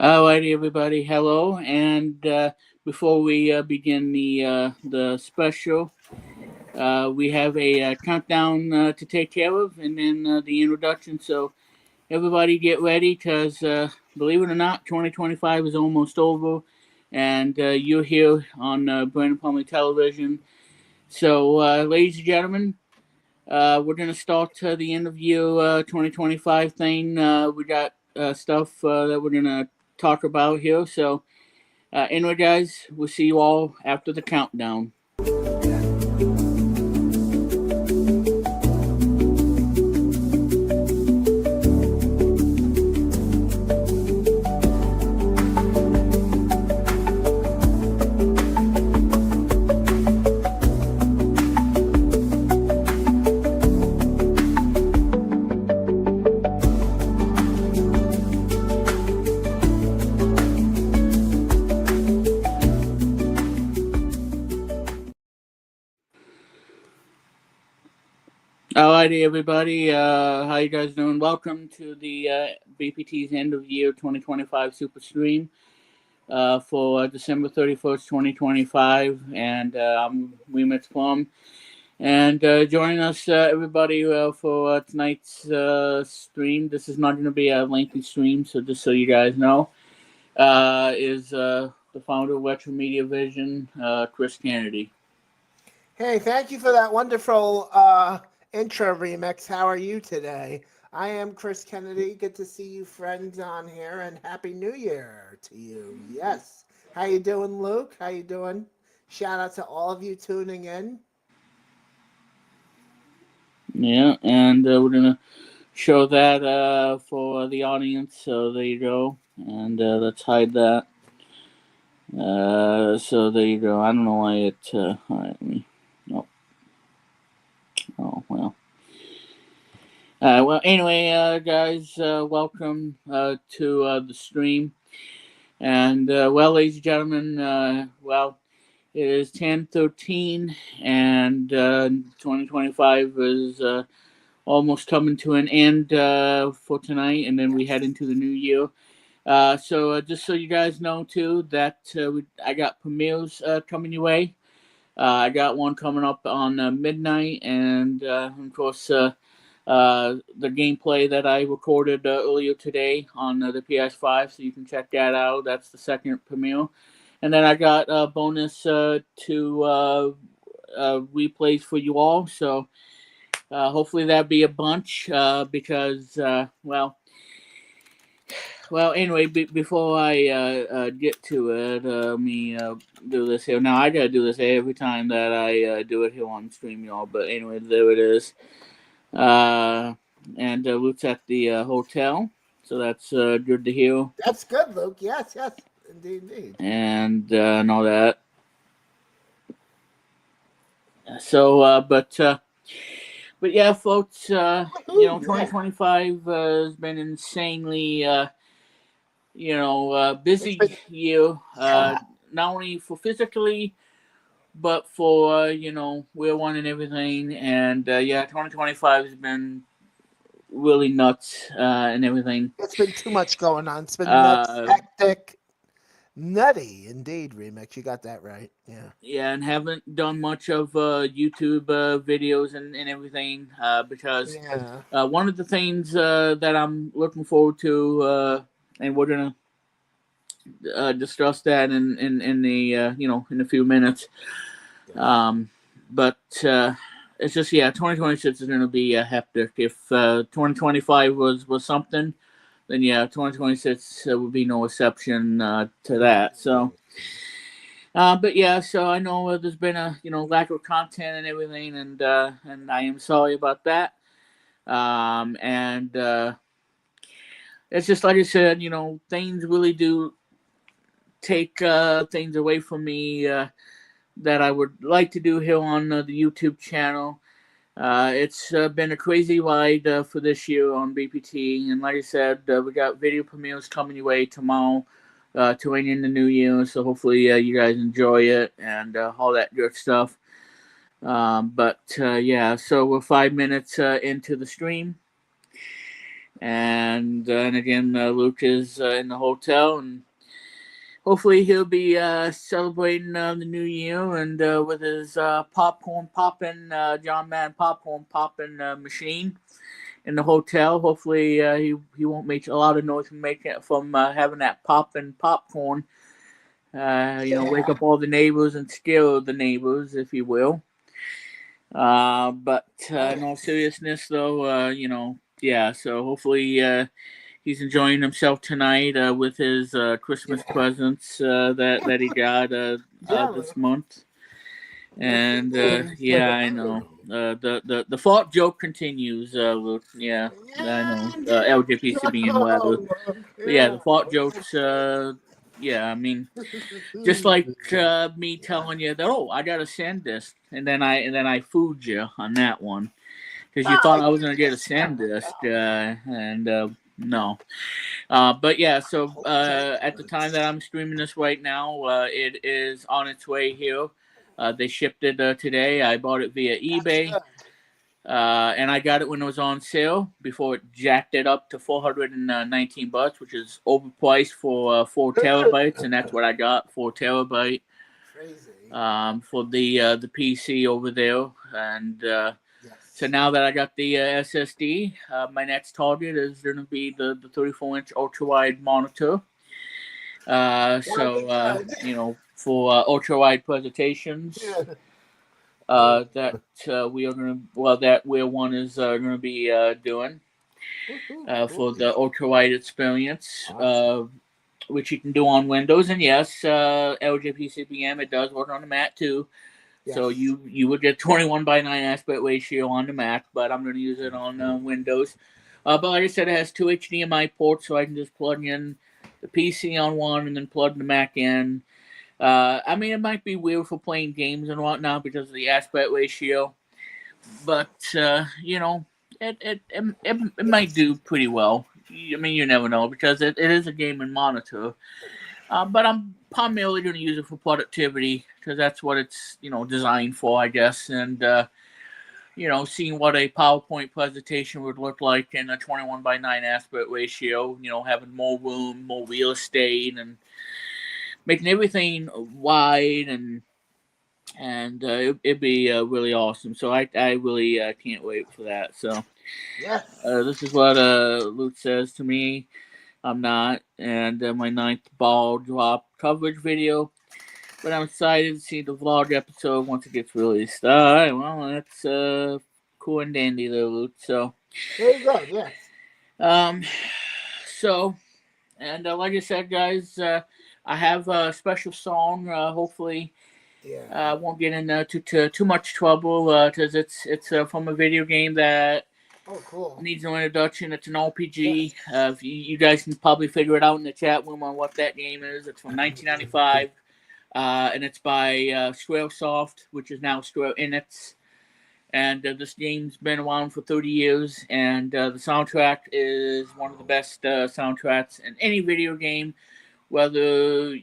Alrighty, everybody. Hello, and before we begin the special, we have a countdown to take care of, and then the introduction. So everybody, get ready, because believe it or not, 2025 is almost over, and you're here on Brandon Public Television. So, ladies and gentlemen, we're gonna start the end of year 2025 thing. We got stuff that we're gonna talk about here. So, anyway, guys, we'll see you all after the countdown. Alrighty, everybody. How you guys doing? Welcome to the BPT's end of year 2025 super stream for December 31st, 2025. And I'm Remix Plum. And joining us, everybody, for tonight's stream. This is not going to be a lengthy stream, so just so you guys know, is the founder of Retro Media Vision, Chris Kennedy. Hey, thank you for that wonderful intro, Remix. How are you today? I am Chris Kennedy. Good to see you friends on here, and Happy New Year to you. Yes. How you doing, Luke? How you doing? Shout out to all of you tuning in. Yeah, and we're going to show that for the audience. So there you go. And let's hide that. So there you go. I don't know why it. All right, let me. Nope. Oh well. Well, anyway, guys, welcome to the stream. And well, ladies and gentlemen, well, it is 10:13, and 2025 is almost coming to an end for tonight, and then we head into the new year. So just so you guys know too, that I got premieres coming your way. I got one coming up on midnight, and of course the gameplay that I recorded earlier today on the PS5, so you can check that out. That's the second premiere, and then I got a bonus to replays for you all. So hopefully that'll be a bunch because well, anyway, before I get to it, let me do this here. Now, I gotta do this every time that I do it here on stream, y'all. But anyway, there it is. And Luke's at the hotel, so that's good to hear. That's good, Luke. Yes, indeed. And all that. So, but yeah, folks, 2025 has been insanely busy year, not only for physically, but for we're one and everything. And 2025 has been really nuts and everything. It's been too much going on. It's been nuts, hectic, nutty indeed. Remix, you got that right. Yeah, and haven't done much of YouTube videos and everything because one of the things that I'm looking forward to, and we're gonna discuss that in the in a few minutes. But it's just 2026 is gonna be hectic. If 2025 was something, then 2026 would be no exception to that. So. But so I know there's been a lack of content and everything, and I am sorry about that. And it's just like I said, things really do take things away from me that I would like to do here on the YouTube channel. It's been a crazy ride for this year on BPT, and like I said, we got video premieres coming your way tomorrow. To ring in the new year, so hopefully you guys enjoy it and all that good stuff. So we're 5 minutes into the stream, And again, Luke is in the hotel, and hopefully he'll be celebrating the new year and with his popcorn popping, John Madden popcorn popping machine in the hotel. Hopefully he won't make a lot of noise from making from having that popping popcorn. Wake Yeah. up all the neighbors and scare the neighbors, if you will. But Oh in all yes. seriousness, though, yeah. So hopefully he's enjoying himself tonight with his Christmas Yeah. presents that he got Yeah, this Luke. month. Yes, And indeed. yeah, I know. The fart joke continues. Luke. Yeah, I Yeah, know. no, LJPCB and weather. Luke. But yeah, the Yeah. fart jokes. Yeah, I mean, just like me telling you that. Oh, I got a SanDisk, and then I fooled you on that one because you thought Oh I was gonna get a yes. SanDisk, and no. But yeah, so at the time that I'm streaming this right now, it is on its way here. They shipped it today. I bought it via That's eBay. good. And I got it when it was on sale before it jacked it up to $419, which is overpriced for 4 terabytes, and that's what I got, 4 terabyte, Crazy. for the PC over there. And so Yes. now that I got the SSD, my next target is going to be the 34-inch ultra wide monitor. That'll be good. For ultra wide presentations, that we are going to, well, that where one is going to be doing Woohoo, for cool. the ultra wide experience, Awesome. which you can do on Windows. And yes, LJPCPM, it does work on the Mac too. So Yes. you would get 21 by 9 aspect ratio on the Mac, but I'm going to use it on Windows. But like I said, it has two HDMI ports, so I can just plug in the PC on one and then plug the Mac in. I mean, it might be weird for playing games and whatnot because of the aspect ratio, but it might Yes. do pretty well. I mean, you never know because it is a gaming monitor. But I'm primarily going to use it for productivity because that's what it's designed for, I guess. And seeing what a PowerPoint presentation would look like in a 21 by 9 aspect ratio. Having more room, more real estate, and making everything wide and it'd be really awesome. So I really can't wait for that. So Yes. this is what Luke says to me. I'm not, and my ninth ball drop coverage video. But I'm excited to see the vlog episode once it gets released. All right, well that's cool and dandy there, Luke. So Very good. Yes. um, so and like I said, guys, I have a special song. Hopefully Yeah. won't get into too much trouble because it's from a video game that Oh, cool. needs no introduction. It's an RPG. Yes. If you guys can probably figure it out in the chat room on what that game is. It's from 1995, and it's by Squaresoft, which is now Square Enix. And this game's been around for 30 years, and the soundtrack is one of the best soundtracks in any video game, whether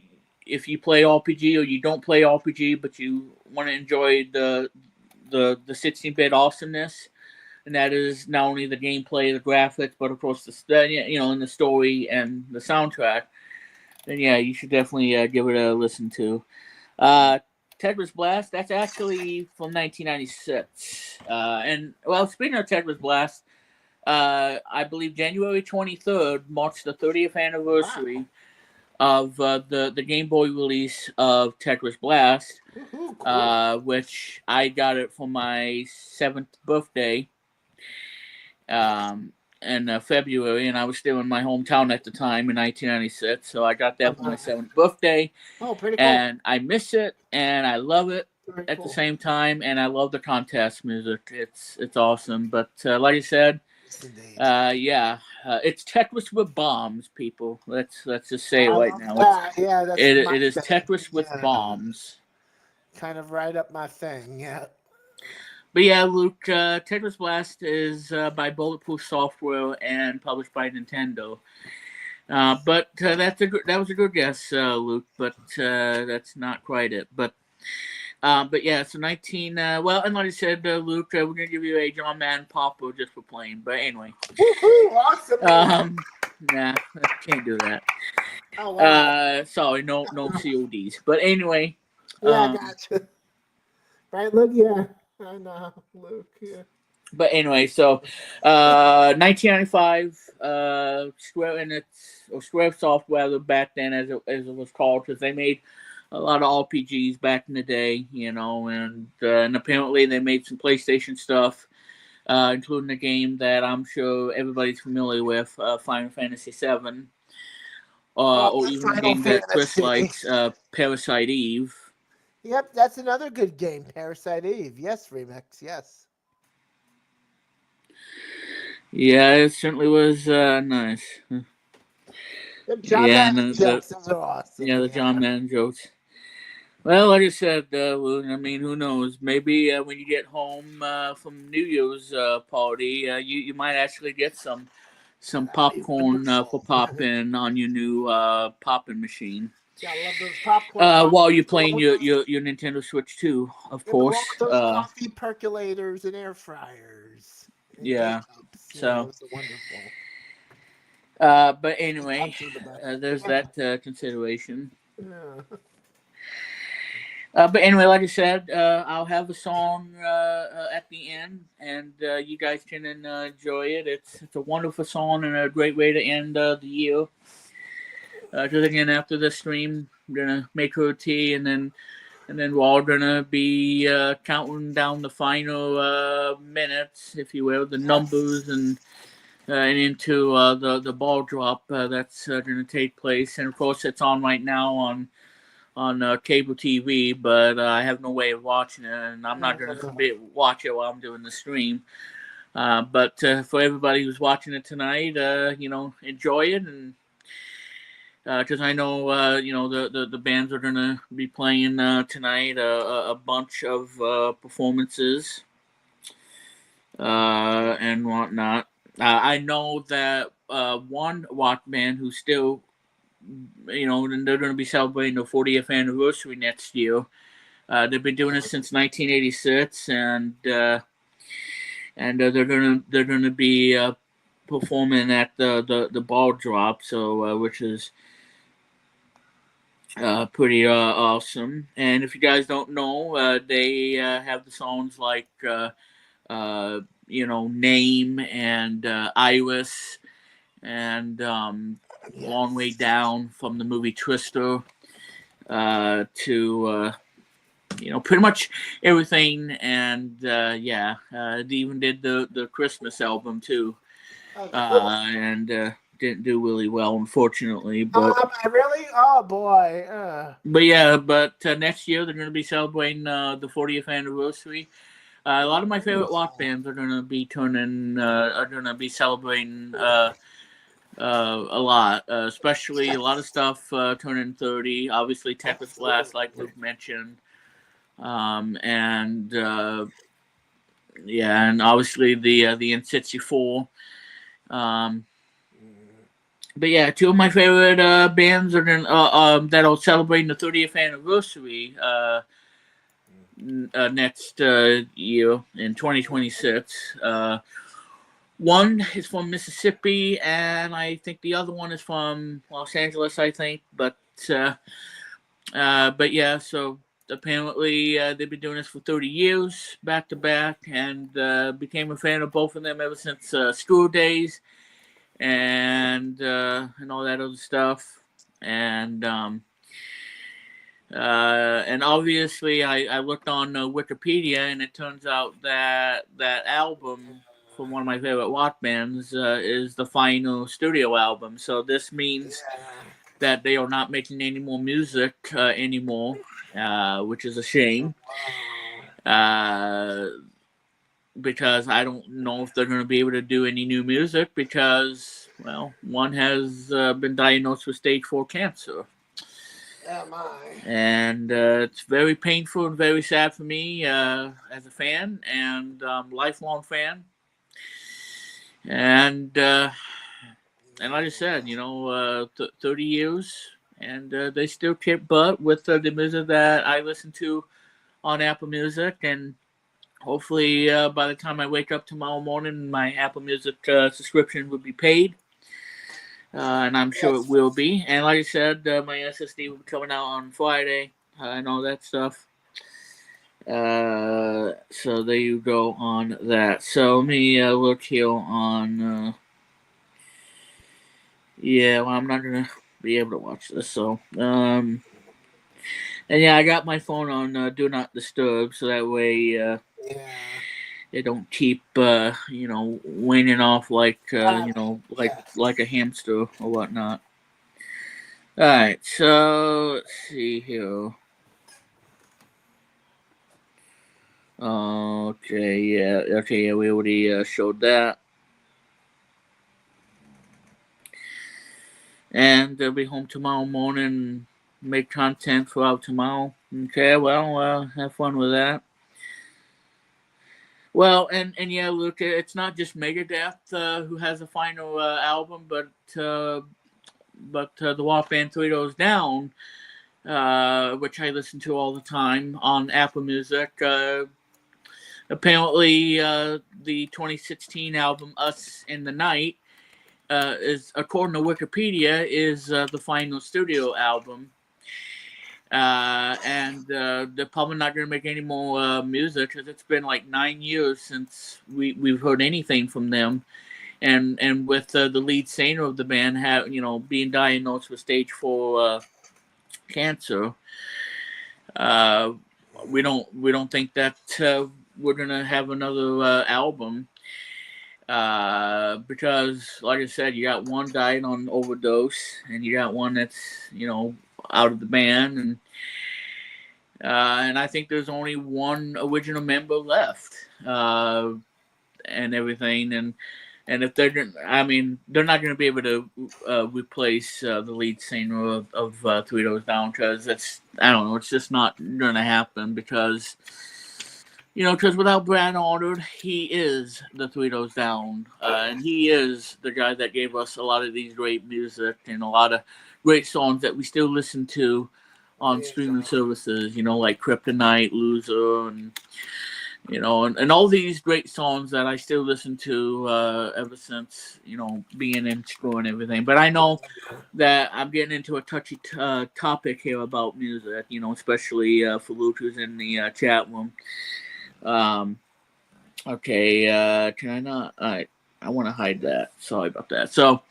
if you play RPG or you don't play RPG, but you want to enjoy the 16-bit awesomeness, and that is not only the gameplay, the graphics, but of course in the story and the soundtrack. Then yeah, you should definitely give it a listen to. Uh, Tetris Blast, that's actually from 1996. And well, speaking of Tetris Blast, I believe January 23rd marks the 30th anniversary Wow. of the Game Boy release of Tetris Blast, Woohoo, cool. which I got it for my 7th birthday in February, and I was still in my hometown at the time in 1996, so I got that for my 7th birthday, Oh, pretty cool. and I miss it, and I love it Very at the cool. same time, and I love the contest music. It's awesome, but like I said, Yes, indeed. yeah, it's Tetris with bombs, people. Let's just say it I right love now. that. Yeah, that's my It is thing. Tetris with Yeah. bombs. Kind of right up my thing. Yeah. But yeah, Luke, Tetris Blast is by Bulletproof Software and published by Nintendo. But that was a good guess, Luke. But that's not quite it. But But yeah, so 19. Well, and like I said, Luke, we're gonna give you a John Madden Popper just for playing. But anyway, Woohoo! Awesome. um, nah, can't do that. Oh wow. Sorry, no CODs. But anyway, Yeah, I um, got you. Right, look, yeah. I know, Luke. Yeah. but anyway, so 1995, Square Enix or Square Software back then, as it was called, because they made a lot of RPGs back in the day, and apparently they made some PlayStation stuff, including a game that I'm sure everybody's familiar with, Final Fantasy VII, Oh, or even a Final game that Chris Fantasy. likes, Parasite Eve. Yep, that's another good game. Parasite Eve. Yes, remix. Yes. Yeah, it certainly was nice. Yep, John Yeah, and Madden jokes. Those are awesome. the Yeah. John Madden jokes. Well, like I said, well, I mean, who knows? Maybe when you get home from New Year's party, you might actually get some That'd be popcorn for wonderful. popping on your new popping machine. Yeah, I love those popcorn pops. While you're Along playing with those, your Nintendo Switch too, of yep, along with course. those coffee percolators and air fryers and Yeah. K-cups. Yeah, So, those are wonderful. but anyway, K-cups are the best. there's Yeah. that consideration. Yeah. But anyway, like I said, I'll have a song at the end, and you guys can enjoy it. It's a wonderful song and a great way to end the year. Just again, after the stream, I'm gonna make her a tea, and then we're all gonna be counting down the final minutes, if you will, the Yes. numbers and into the ball drop that's gonna take place. And of course, it's on right now on cable TV, but I have no way of watching it, and I'm not going to watch it while I'm doing the stream. But for everybody who's watching it tonight, enjoy it, and because I know the bands are going to be playing tonight a bunch of performances and whatnot. I know that one rock band who's still, and they're going to be celebrating the 40th anniversary next year. They've been doing this since 1986, and they're gonna be performing at the ball drop, so which is pretty awesome. And if you guys don't know, they have the songs like Name and Iris and Long Way Yes. Down from the movie Twister to pretty much everything. And they even did the Christmas album too, Oh, cool. and didn't do really well, unfortunately. But I really. Oh boy. next year they're going to be celebrating the 40th anniversary. A lot of my favorite rock Wonderful. bands are going to be celebrating a lot, especially a lot of Yes. stuff turning 30. Obviously, Texas Blast, like Absolutely. Luke mentioned, and yeah, and obviously the N64. Um, but yeah, two of my favorite bands are that'll celebrate the 30th anniversary next year in 2026. One is from Mississippi, and I think the other one is from Los Angeles. I think, uh, but yeah, so apparently they've been doing this for 30 years back to back, and became a fan of both of them ever since school days and all that other stuff. And obviously I looked on Wikipedia, and it turns out that that album from one of my favorite rock bands is the final studio album. So this means Yeah. that they are not making any more music anymore, which is a shame. Wow. Uh, because I don't know if they're going to be able to do any new music because, well, one has been diagnosed with stage 4 cancer. Yeah, my. And it's very painful and very sad for me as a fan and lifelong fan. And and like I said, 30 years, and they still kick butt with the music that I listen to on Apple Music, and hopefully by the time I wake up tomorrow morning, my Apple Music subscription will be paid. And I'm sure it Yes. will be. And like I said, my SSD will be coming out on Friday and all that stuff. So there you go on that. So let me look here on. Yeah, well, I'm not gonna be able to watch this. So and yeah, I got my phone on Do Not Disturb, so that way Yeah. it don't keep weaning off like Yes. like a hamster or whatnot. All right, so let's see here. Okay, yeah, we already showed that. And they'll be home tomorrow morning, make content throughout tomorrow. Okay, well, have fun with that. Well, and yeah, look, it's not just Megadeth who has a final album, but the Walk Band Three Doors Down, which I listen to all the time on Apple Music. Apparently, the 2016 album "Us in the Night" is, according to Wikipedia, is the final studio album. And they're probably not going to make any more music because it's been like 9 years since we've heard anything from them. And with the lead singer of the band being diagnosed with stage 4 cancer, uh, we don't think that we're gonna have another album. Because, like I said, you got one dying on overdose, and you got one that's out of the band, and I think there's only one original member left, and everything, and if they're, I mean, they're not going to be able to replace the lead singer of Three Doors Down because I don't know, it's just not going to happen because without Brad Ordered, he is the Three Doors Down, and he is the guy that gave us a lot of these great music and a lot of great songs that we still listen to on streaming Yeah. services, like Kryptonite, Loser, and all these great songs that I still listen to ever since, being in school and everything. But I know that I'm getting into a touchy topic here about music, especially for Luke who's in the chat room. Um, okay, can I not? I want to hide that. Sorry about that. So,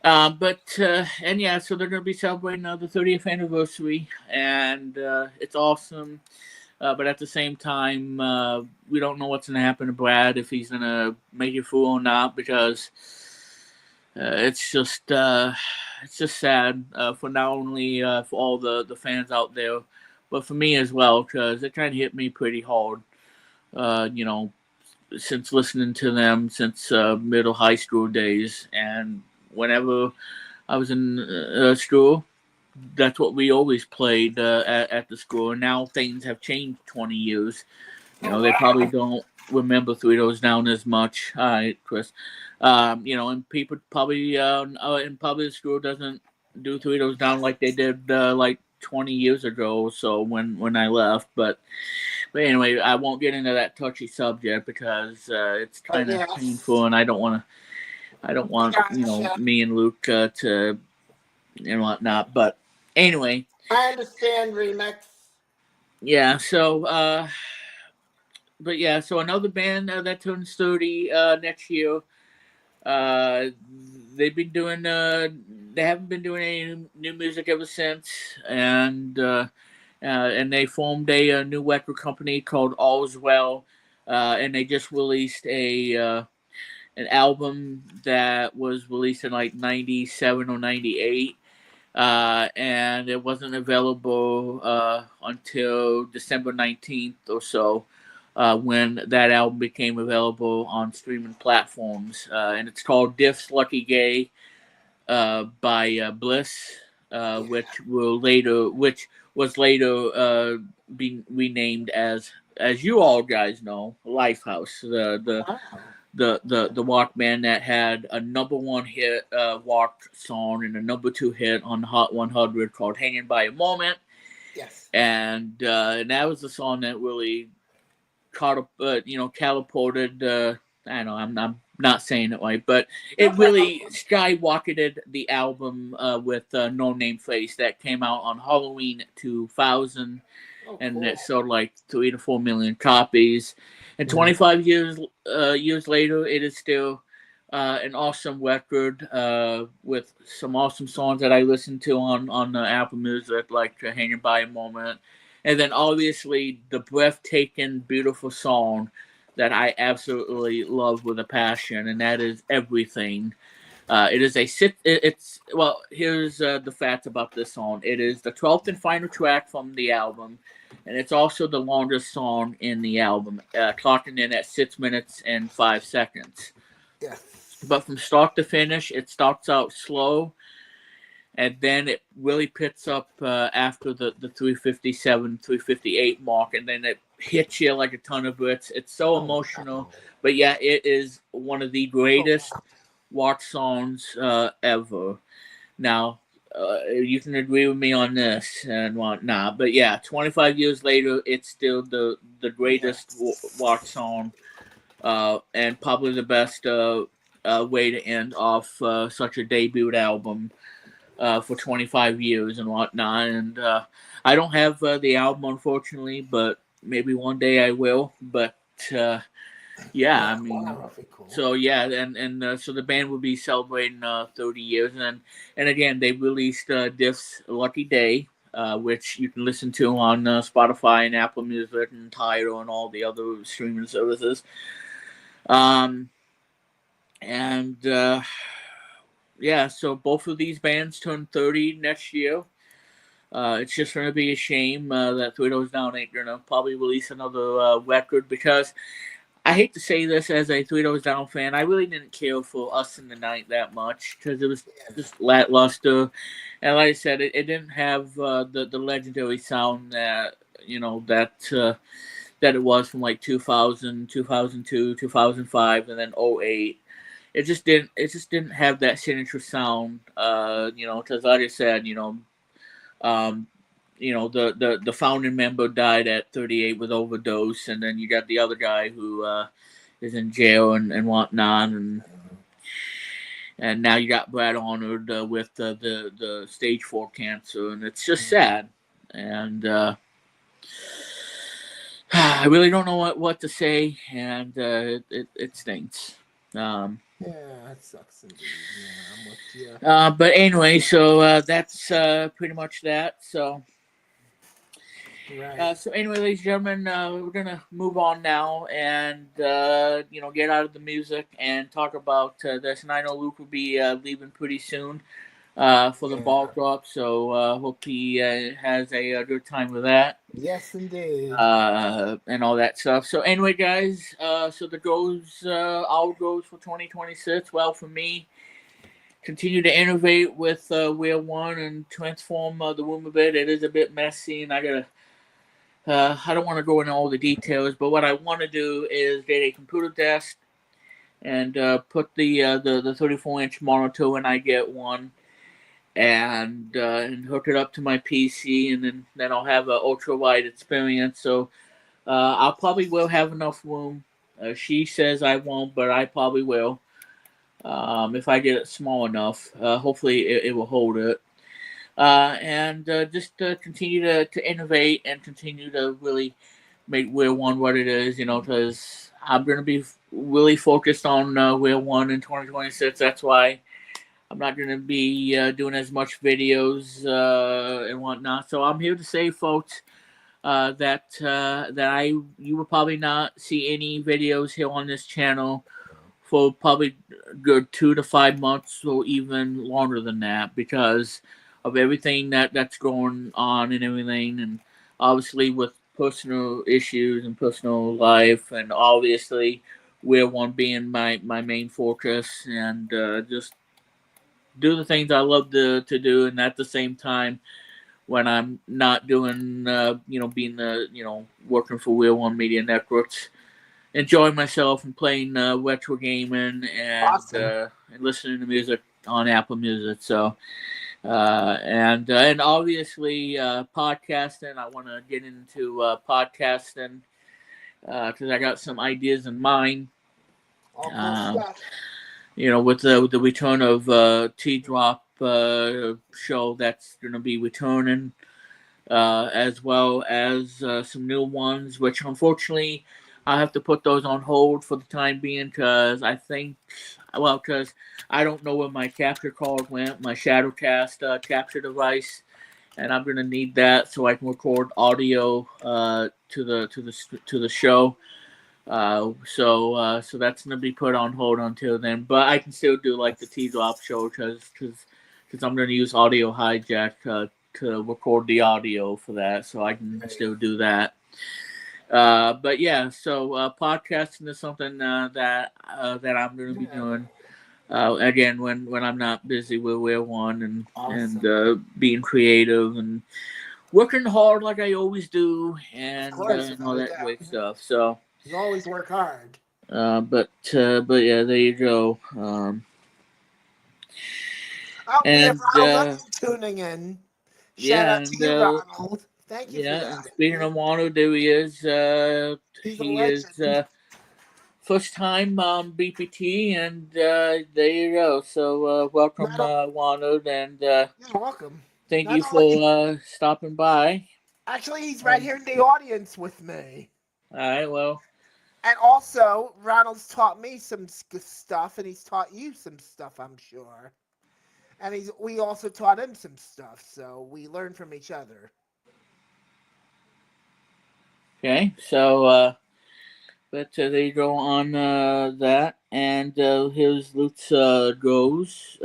and yeah, so they're going to be celebrating the 30th anniversary, and it's awesome. But at the same time, we don't know what's going to happen to Brad if he's going to make it through or not because it's just sad for not only for all the fans out there, but for me as well because it kind of hit me pretty hard. Uh, you know, since listening to them since middle high school days, and whenever I was in school, that's what we always played at the school. And now things have changed 20 years. Oh They probably wow. don't remember Three Doors Down as much. Hi, Chris. And people probably the school doesn't do Three Doors Down like they did like 20 years ago. So when I left, but anyway, I won't get into that touchy subject because it's kind of Yes. painful, and I don't want to. I don't want Gotcha. me and Luke to and whatnot. But anyway, I understand remix. yeah. But yeah. So another band that turns 30 next year. Uh, they've been doing. They haven't been doing any new music ever since, and they formed a new record company called All's Well, and they just released a an album that was released in like '97 or '98, and it wasn't available until December 19th or so. When that album became available on streaming platforms, and it's called Diff's Lucky Gay by Bliss, Yeah. which was later being renamed as you all guys know, Lifehouse, Wow. the walk band that had a number 1 hit walk song and a number 2 hit on Hot 100 called "Hanging by a Moment." Yes. And that was the song that really caught up, catapulted. I know I'm not saying it right, but No it problem. really skyrocketed the album with No Name Face that came out on Halloween 2000, Oh, and it cool. sold like 3 to 4 million copies. And Mm. 25 years later, it is still an awesome record with some awesome songs that I listen to on Apple Music, like "Hanging by a Moment," and then obviously the breathtaking, beautiful song that I absolutely love with a passion, and that is "Everything." It is a sit. It's well. Here's the facts about this song. It is the 12th and final track from the album, and it's also the longest song in the album, clocking in at 6 minutes and 5 seconds. Yes. But from start to finish, it starts out slow, and then it really picks up after the 357, 358 mark, and then it hits you like a ton of bricks. It's so Oh, emotional, wow. but yeah, it is one of the Oh, greatest wow. rock songs ever. Now, you can agree with me on this and whatnot, but yeah, 25 years later, it's still the greatest Yes. rock song, and probably the best way to end off such a debut album for 25 years and whatnot. And I don't have the album, unfortunately, but maybe one day I will. But uh, yeah, Yeah. I mean, Wow. That'd be cool. so yeah, and so the band will be celebrating 30 years, and again they released this Lucky Day, which you can listen to on Spotify and Apple Music and Tidal and all the other streaming services. Um, and yeah, so both of these bands turn 30 next year. It's just going to be a shame that Three Doors Down ain't going to probably release another record, because I hate to say this as a Three Doors Down fan, I really didn't care for Us in the Night that much because it was Yeah. just lackluster, and like I said, it didn't have the legendary sound that that it was from like 2000, 2002, 2005, and then '08. It just didn't have that signature sound. Because like I said, um, the founding member died at 38 with overdose, and then you got the other guy who is in jail and whatnot, and now you got Brad Arnold with the stage 4 cancer, and it's just sad. And I really don't know what to say, and it stinks. Um, Yeah. It sucks indeed. Yeah. I'm with you. but anyway, so that's pretty much that. Right. So anyway, ladies and gentlemen, we're gonna move on now and get out of the music and talk about this. And I know Luke will be leaving pretty soon for the ball Yeah. drop, so hope he has a good time with that Yes, indeed. and all that stuff. So anyway, guys, so the goals, our goals for 2026. Well, for me, continue to innovate with Wheel One and transform the room a bit. It is a bit messy, and I don't want to go into all the details, but what I want to do is get a computer desk and put the 34-inch monitor when I get one, and hook it up to my PC, and then I'll have an ultra wide experience. So I probably will have enough room. She says I won't, but I probably will if I get it small enough. Hopefully, it will hold it. And just continue to innovate and continue to really make Wheel One what it is, because I'm going to be really focused on Wheel One in 2026. That's why I'm not going to be doing as much videos and whatnot. So I'm here to say, folks, that you will probably not see any videos here on this channel for probably good 2 to 5 months or even longer than that, because of everything that's going on and everything, and obviously with personal issues and personal life, and obviously Wheel One being my main focus, and just do the things I love to do, and at the same time when I'm not doing being working for Wheel One Media Networks, enjoying myself and playing retro gaming and Awesome. listening to music on Apple Music. So And obviously podcasting. I want to get into podcasting because I got some ideas in mind. All cool Um, stuff. with the return of T Drop show that's going to be returning, as well as some new ones, which unfortunately I have to put those on hold for the time being because I don't know where my capture card went, my Shadowcast capture device, and I'm gonna need that so I can record audio to the show. So that's gonna be put on hold until then. But I can still do like the T Drop show because I'm gonna use Audio Hijack to record the audio for that, so I can Great. still do that. But yeah, so podcasting is something that I'm gonna be Yeah. doing. Again, when I'm not busy with Wheel One and Awesome. being creative and working hard like I always do, Of and course, and all without a that doubt. great stuff. So, You always work hard. but yeah, there you go. Oh, we have And Ronald Onion tuning in. Shout yeah, out to and you, Ronald. Thank you for yeah, and that. speaking of Wano, there he is. He's a He is legend. first time BPT, and there you go. So welcome, Not o- Wano, and You're welcome. thank Not you only, for stopping by. actually, he's right Um, here in the audience with me. all right, well, And also, Ronald's taught me some stuff, and he's taught you some stuff, I'm sure. And we also taught him some stuff, so we learn from each other. okay, so but there you go on that, and his Lutz goes,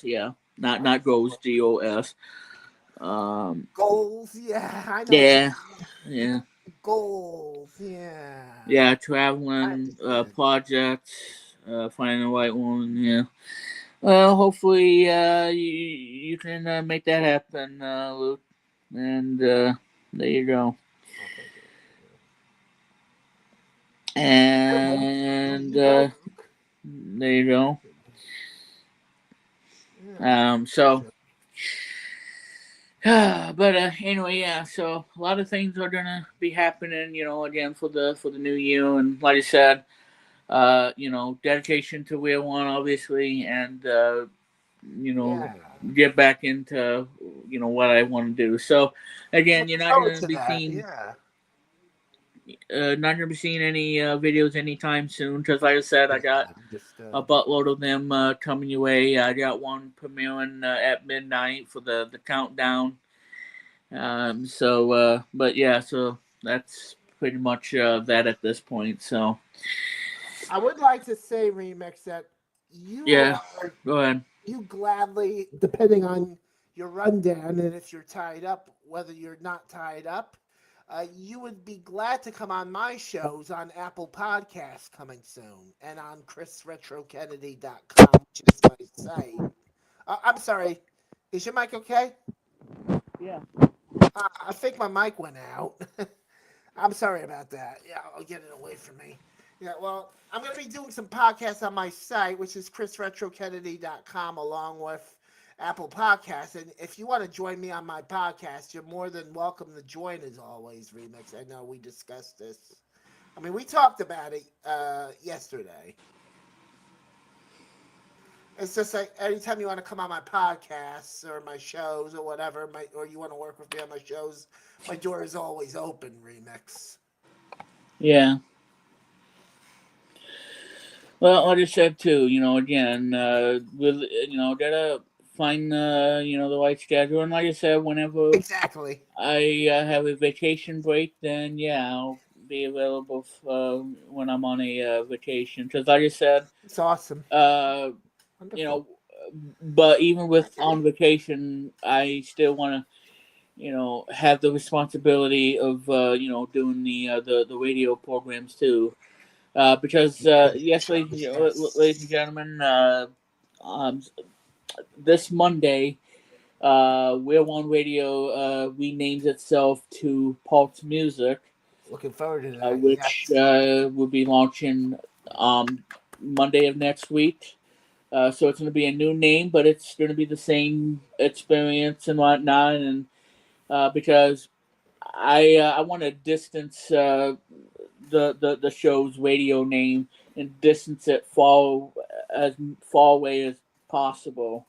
yeah, not goes GOS. Um, Goals, yeah, I know what you yeah, mean. yeah, Goals, yeah. yeah, I traveling understand. projects, finding the right one, yeah. Well, hopefully you can make that happen, Luke, and there you go. Oh, thank you. There And you go, Luke. there you go. Yeah, So, sure. but anyway, yeah. So a lot of things are gonna be happening, again for the new year, and like I said, dedication to Wheel One, obviously, and you know, Yeah. get back into what I want to do. So, again, you're Looking not forward gonna to be that. seeing Yeah. not gonna be seeing any videos anytime soon, because like I said, I Yeah, got a understood. buttload of them coming your way. I got one premiering at midnight for the countdown. But yeah, so that's pretty much that at this point. So I would like to say, Remix, that you yeah, are go ahead. you gladly, depending on your rundown and if you're tied up, whether you're not tied up, you would be glad to come on my shows on Apple Podcasts coming soon and on chrisretrokennedy.com, which is my site. I'm sorry. Is your mic okay? Yeah. I think my mic went out. I'm sorry about that. Yeah, I'll get it away from me. Yeah, well, I'm going to be doing some podcasts on my site, which is chrisretrokennedy.com, along with Apple Podcasts. And if you want to join me on my podcast, you're more than welcome to join, as always, Remix. I know we discussed this. I mean, we talked about it yesterday. It's just like anytime you want to come on my podcasts or my shows or whatever, or you want to work with me on my shows, my door is always open, Remix. Yeah. Well, like I said too, again, with gotta find the right schedule, and like I said, whenever Exactly. I have a vacation break, then yeah, I'll be available when I'm on a vacation. Because like I said, It's awesome. uh, you Wonderful. know, but even with on vacation, I still want to have the responsibility of doing the radio programs too. Because yes, Shows, ladies and yes. gentlemen, um, this Monday, We're One Radio renames itself to Pulse Music, Looking forward to that. which Yes. will be launching um, Monday of next week. So it's going to be a new name, but it's going to be the same experience and whatnot. And because I want to distance the show's radio name and distance it far away as possible.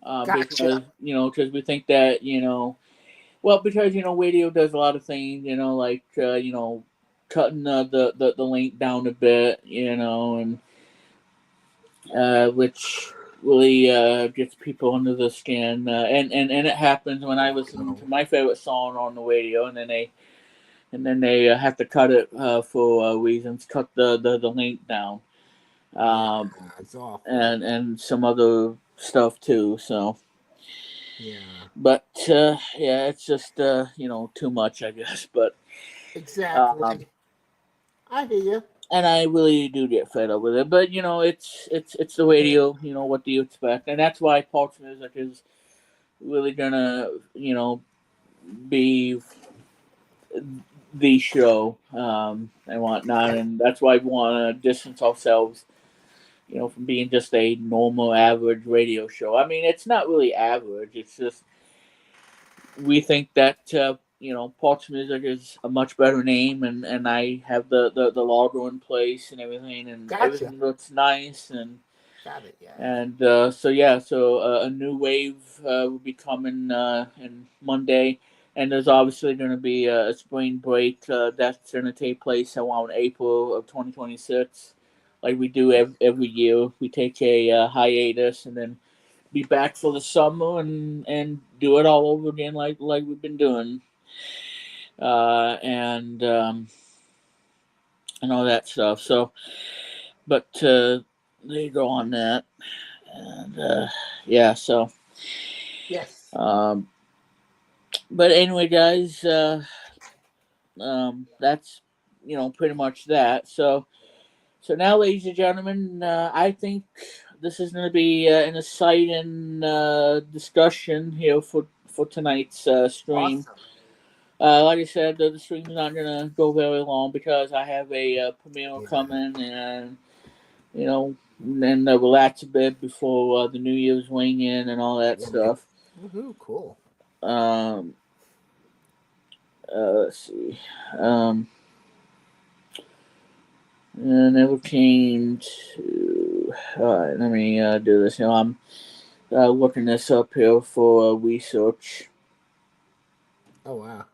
Gotcha. Because because we think that well, because radio does a lot of things, like cutting the length down a bit, and which really gets people under the skin. And it happens when I listen to Oh, my favorite song on the radio, and then they have to cut it for reasons, cut the length down, yeah, um, it's awful. and some other stuff too. So, Yeah, but yeah, it's just too much, I guess. But um, exactly. I hear you. and I really do get fed up with it. But it's the radio. What do you expect? And that's why Pulse Music is really gonna be the show and whatnot, Right. and that's why we want to distance ourselves, from being just a normal average radio show. I mean, it's not really average. It's just we think that Pulse Music is a much better name, and I have the logo in place and Gotcha. everything looks nice Got it. Yeah. and so yeah, so a new wave will be coming in Monday, and there's obviously going to be a spring break that's going to take place around April of 2026, like we do every year. We take a hiatus and then be back for the summer and do it all over again like we've been doing, and all that stuff. So, but there you go on that, and yeah, so. Yes. Um, but anyway, guys, that's pretty much that. So now, ladies and gentlemen, I think this is going to be an exciting discussion here for tonight's stream. Awesome. Like I said, the stream's not going to go very long because I have a premiere Yeah. coming, and then relax a bit before the New Year's wing in and all that Yeah. stuff. Woohoo! Cool. Um, let's see. Um, I never came to. Alright, let me do this. I'm looking this up here for research. Oh wow.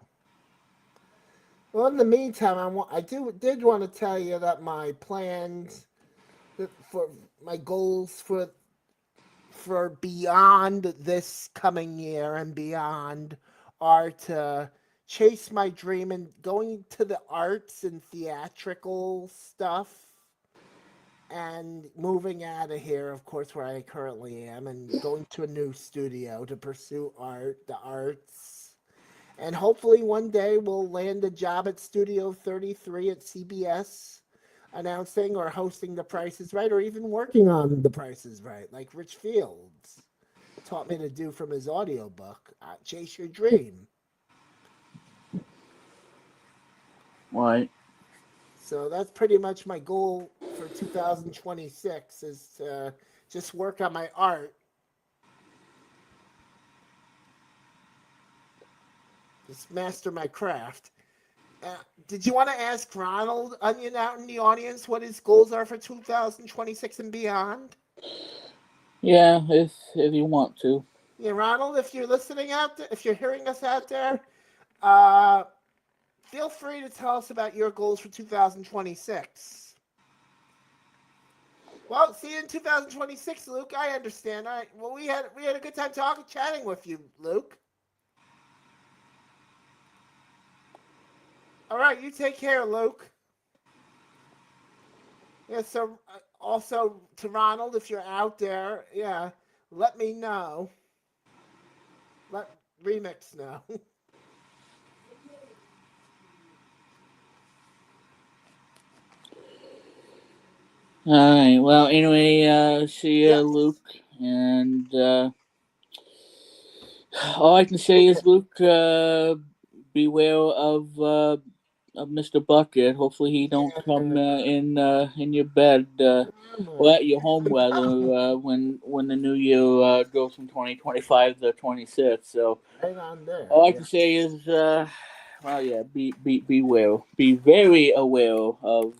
Well, in the meantime, I did want to tell you that my plans for my goals for beyond this coming year and beyond are to chase my dream and going to the arts and theatrical stuff and moving out of here, of course, where I currently am, and going to a new studio to pursue the arts. And hopefully one day we'll land a job at Studio 33 at CBS, announcing or hosting The Price is Right, or even working on The Price is Right, like Rich Fields taught me to do from his audiobook, Chase Your Dream. Right. So that's pretty much my goal for 2026 is to just work on my art, just master my craft. Uh, did you want to ask Ronald Onion out in the audience what his goals are for 2026 and beyond? Yeah, if you want to. Yeah, Ronald, if you're listening out there, if you're hearing us out there, uh, feel free to tell us about your goals for 2026. Well, see you in 2026, Luke. I understand. All right. Well, we had a good time talking, chatting with you, Luke. All right, you take care, Luke. Yeah. So, also to Ronald, if you're out there, yeah, let me know. Let Remix know. Alright, well, anyway, see ya, Yes. Luke. And all I can say Take is, care. Luke, beware of Mr. Bucket. Hopefully he don't come in your bed or Yeah, at your home weather when the new year goes from 2025 to 26. So right on there. all I can Yeah. say is, well, yeah, beware, be very aware of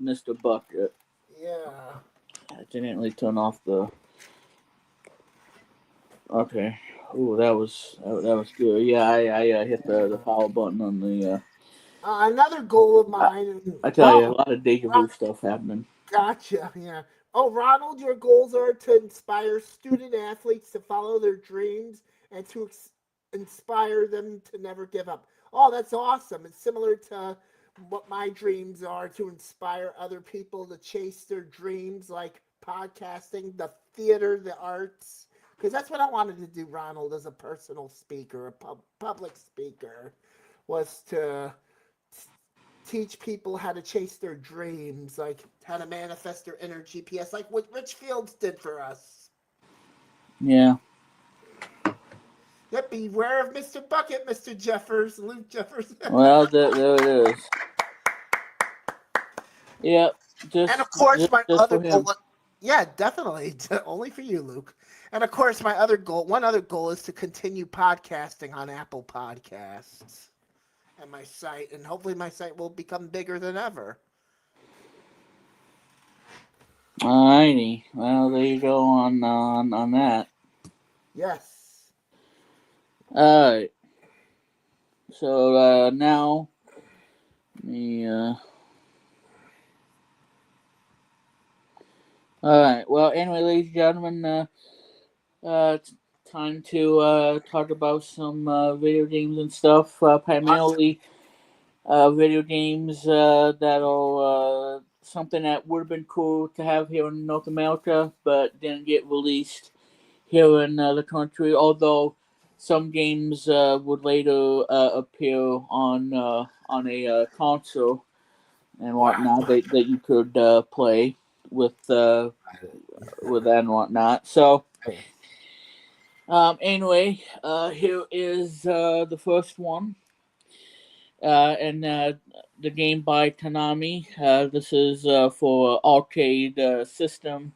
Mr. Bucket. Yeah. I didn't really turn off the. Okay. Ooh, that was good. Yeah, I hit the Yeah. power button on the. Another goal of I, mine. I tell you, a Oh, lot of deja vu stuff happening. gotcha. Yeah. Oh, Ronald, your goals are to inspire student athletes to follow their dreams and to inspire them to never give up. Oh, that's awesome. It's similar to what my dreams are to inspire other people to chase their dreams, like podcasting, the theater, the arts. Because that's what I wanted to do, Ronald, as a personal speaker, a public speaker, was to teach people how to chase their dreams, like how to manifest their inner GPS, like what Rich Fields did for us. Yeah. Yep, beware of Mr. Bucket, Mr. Jeffers, Luke Jeffers. Well, there it is. Yeah, And just of course, just my just other for goal, him. yeah, definitely, only for you, Luke. And of course, my other goal, one other goal is to continue podcasting on Apple Podcasts and my site, and hopefully my site will become bigger than ever. Alrighty. Well, there you go on that. Yes. All right. So now me. All right. Well, anyway, ladies and gentlemen, it's time to talk about some video games and stuff. Awesome. Primarily, video games that are something that would have been cool to have here in North America, but didn't get released here in the country. Although some games would later appear on a console and Wow. whatnot that you could play with with that and whatnot. So anyway, here is the first one, and the game by Konami. This is for arcade system.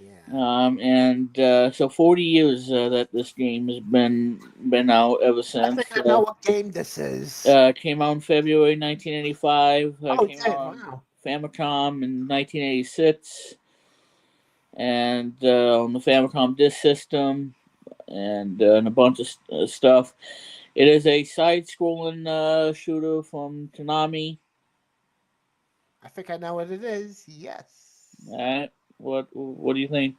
Yeah. And so 40 years that this game has been out ever I think since. I know what game this is. Came out in February 1985. Oh, it Came out did. on Wow. Famicom in 1986, and on the Famicom Disk System, and a bunch of stuff. It is a side-scrolling shooter from Konami. I think I know what it is. Yes. All right, what do you think?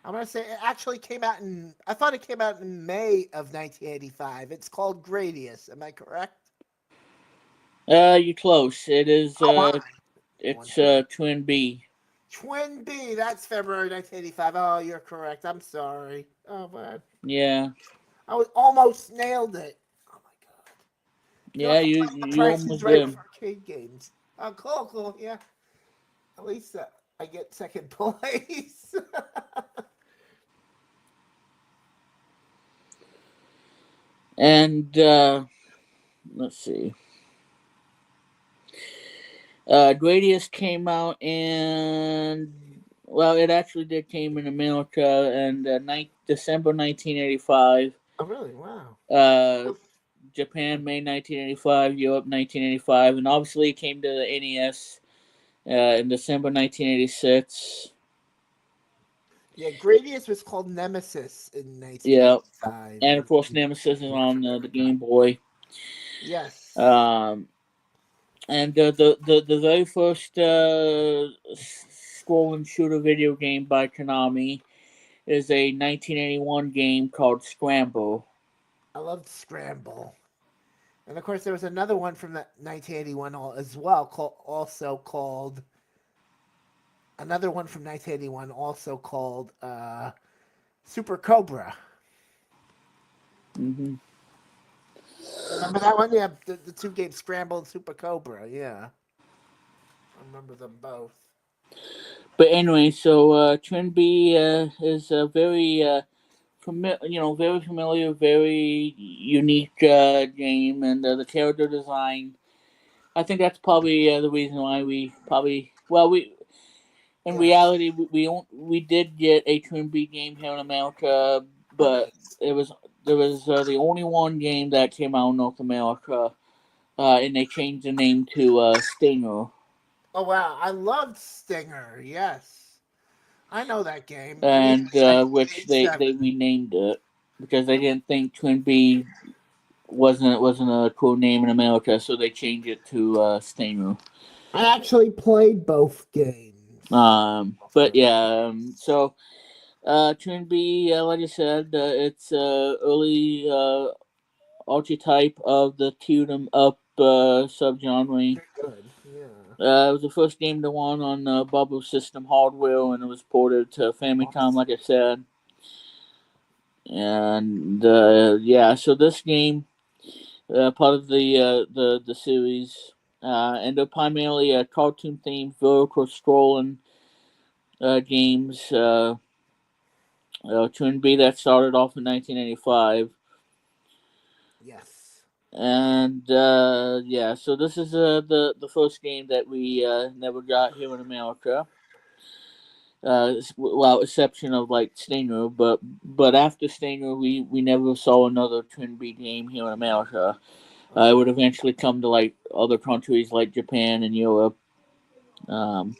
I'm gonna say it actually came out in. I thought it came out in May of 1985. It's called Gradius. Am I correct? You're close. It is. Oh my. One It's point. Twin B. Twin B. That's February 1985. Oh, you're correct. I'm sorry. Oh man, Yeah, I was almost nailed it. Oh my god. You know, yeah. You sometimes the you price is almost right with did. arcade games. Oh, cool, cool. Yeah. At least I get second place. And let's see. Gradius came out in, well, it actually did came in America and December 1985. Oh, really? Wow. Uh, Japan May 1985, Europe 1985, and obviously it came to the NES in December 1986. Yeah, Gradius was called Nemesis in Yeah, 1985. and of course Nemesis is on the Game Boy. Yes. Um, and the very first scrolling shooter video game by Konami is a 1981 game called Scramble. I loved Scramble. And of course, there was another one from that 1981 as well, also called another one from 1981, also called Super Cobra. Hmm. Remember that one? Yeah, the two games, Scramble and Super Cobra. Yeah, I remember them both. But anyway, so Twin B is a very very familiar, very unique game, and the character design I think that's probably the reason why we probably we in Yes. reality we did get a Twin B game here in America, but Nice. it was there was the only one game that came out in North America, and they changed the name to Stinger, Oh wow, I loved Stinger. Yes, I know that game. and 386, which they 387. renamed it because they didn't think Twin B wasn't a cool name in America, so they changed it to Stinger. I actually played both games. But yeah, so Twin B, like I said, it's early archetype of the cute 'em up subgenre. Good. Yeah. It was the first game to one on Bubble System hardware, and it was ported to Famicom, Awesome. like I said. And yeah, so this game, part of the series, and they're primarily cartoon themed vertical scrolling games. Twin B that started off in 1985. Yes. And yeah, so this is the first game that we never got here in America. Well, exception of like Stinger, but after Stinger, we never saw another Twin B game here in America. It would eventually come to like other countries like Japan and Europe, um,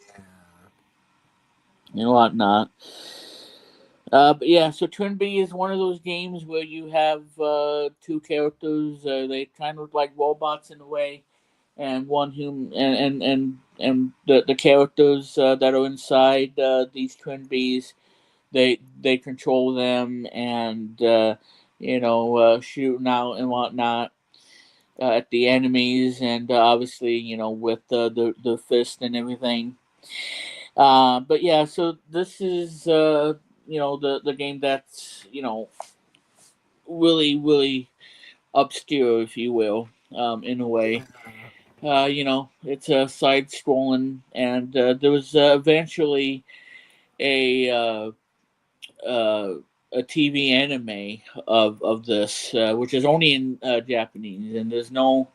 Yeah. and whatnot. But yeah, so Twin B is one of those games where you have two characters. They kind of look like robots in a way, and one human, and the characters that are inside these Twin Bs, they control them and shooting out and whatnot at the enemies, and obviously with the fist and everything. But yeah, so this is the game that's really obscure, if you will, in a way. Yeah. It's a side scrolling, and there was eventually a a TV anime of this, which is only in Japanese, and there's no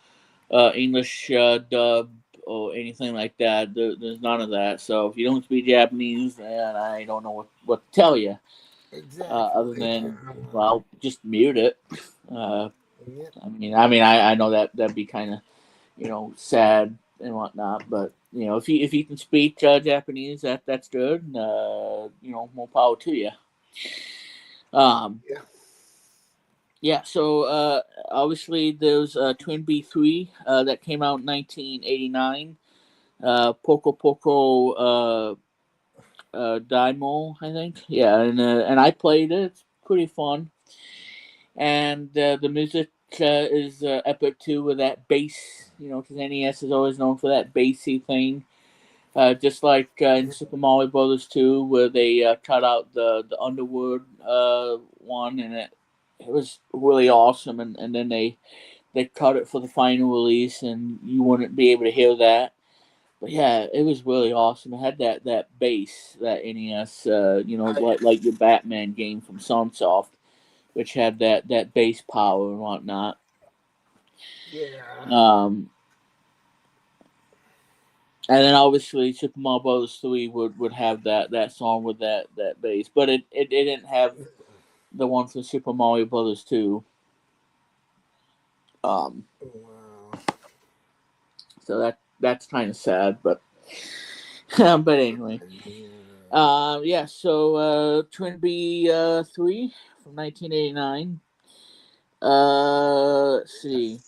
English dub or anything like that. There's none of that. So if you don't speak Japanese, then I don't know what to tell you. Other Exactly. than, well, just mute it. Uh, Yeah. I know that that'd be kind of sad and whatnot, but if you can speak Japanese, that's good. More power to you. Um, Yeah. yeah, so obviously there's Twin B3 that came out in 1989. Poco Poco Daimo, I think. Yeah, and I played it. It's pretty fun, and the music is epic too with that bass. Because NES is always known for that bassy thing. Just like in Super Mario Brothers 2, where they cut out the Underworld one, and it was really awesome. And then they cut it for the final release, and you wouldn't be able to hear that. But yeah, it was really awesome. It had that bass, that NES, like your Batman game from Sunsoft, which had that bass power and whatnot. Yeah. Um, and then obviously Super Mario Bros. 3 would have that song with that bass, but it didn't have the one for Super Mario Brothers 2. Um, Wow. so that's kind of sad, but but anyway. Yeah. Yeah, so Twin B 3 from 1989. Let's see.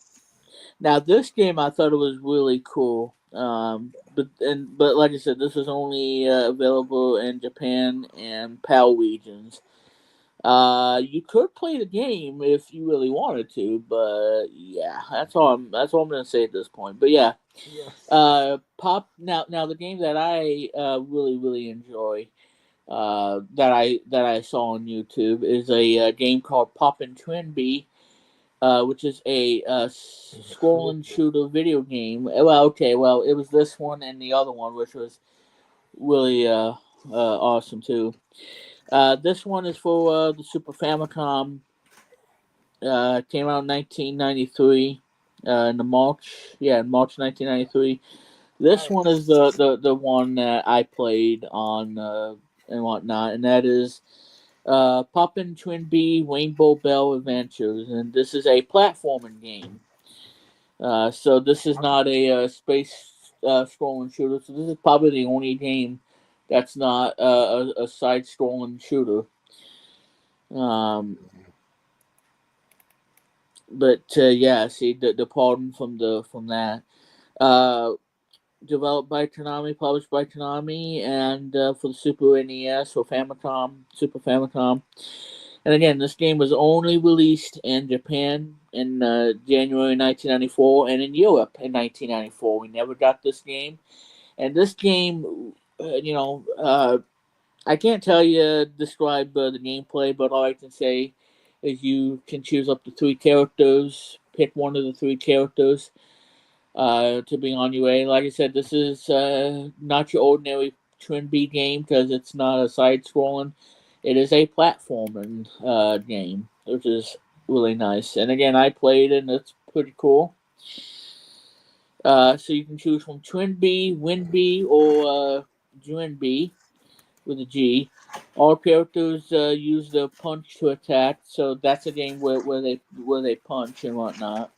Now this game I thought it was really cool. But like I said, this was only available in Japan and PAL regions. You could play the game if you really wanted to, but yeah, that's all I'm gonna say at this point. But yeah, Yes. pop now the game that I really enjoy, that I saw on YouTube is a game called Poppin' Twin B, which is a scrolling shooter video game. Well, it was this one and the other one, which was really awesome too. This one is for the Super Famicom. Came out in 1993. in the March, in March 1993. This one is Nice. the one that I played on and whatnot, and that is Poppin' Twin B Rainbow Bell Adventures, and this is a platforming game. So this is not a space scrolling shooter. So this is probably the only game that's not a side scrolling shooter. Um, but yeah, see, departing from that. Uh, Developed by Konami, published by Konami, and for the Super NES or Famicom, Super Famicom. And again, this game was only released in Japan in January 1994 and in Europe in 1994. We never got this game. And this game, I can't tell you, describe the gameplay, but all I can say is you can choose up to three characters, pick one of the three characters to be on your way. Like I said, this is not your ordinary Twin B game because it's not a side scrolling. It is a platforming game, which is really nice. And again, I played it and it's pretty cool. So you can choose from Twin B, Win B, or Twin B with a G. All characters use the punch to attack, so that's a game where they punch and whatnot.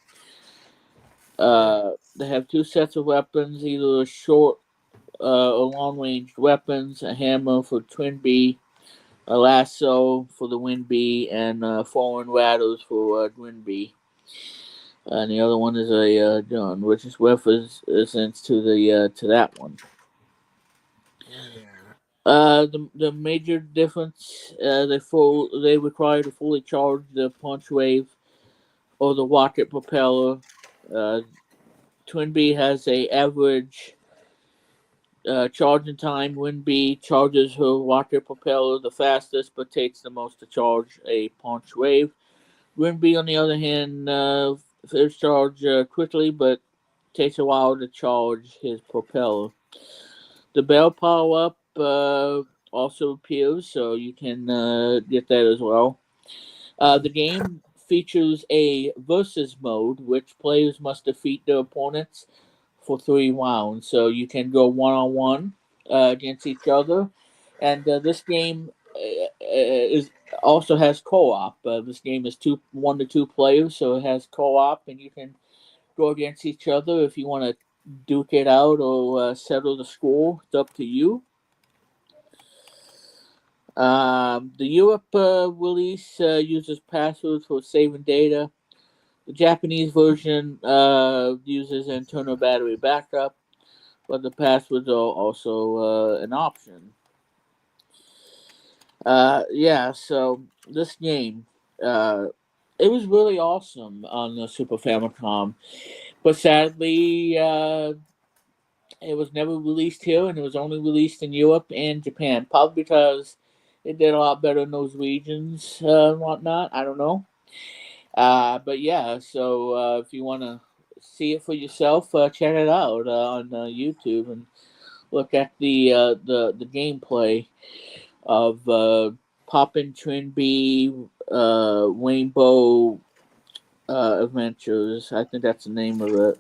Right. They have two sets of weapons, either a short or long range weapons, a hammer for Twin B, a lasso for the Win B, and foreign rattles for Twin B. And the other one is a gun, which is reference to the to that one. Yeah. The major difference they require to fully charge the punch wave or the rocket propeller. Uh, Twin B has a average charging time. Win B charges her rocket propeller the fastest, but takes the most to charge a punch wave. Win B, on the other hand, is charged quickly, but takes a while to charge his propeller. The bell power up also appears, so you can get that as well. The game features a versus mode, which players must defeat their opponents for 3 rounds. So you can go one on one against each other, and this game is also has co-op. This game is 1 to 2 players, so it has co-op, and you can go against each other if you want to duke it out or settle the score. It's up to you. The Europe release uses passwords for saving data. The Japanese version uses internal battery backup, but the passwords are also an option. Yeah, so this game, uh, it was really awesome on the Super Famicom, but sadly, it was never released here, and it was only released in Europe and Japan. Probably because it did a lot better in those regions and whatnot. I don't know. But yeah, so if you want to see it for yourself, check it out on YouTube and look at the gameplay of Poppin' Twin B Rainbow Adventures. I think that's the name of it.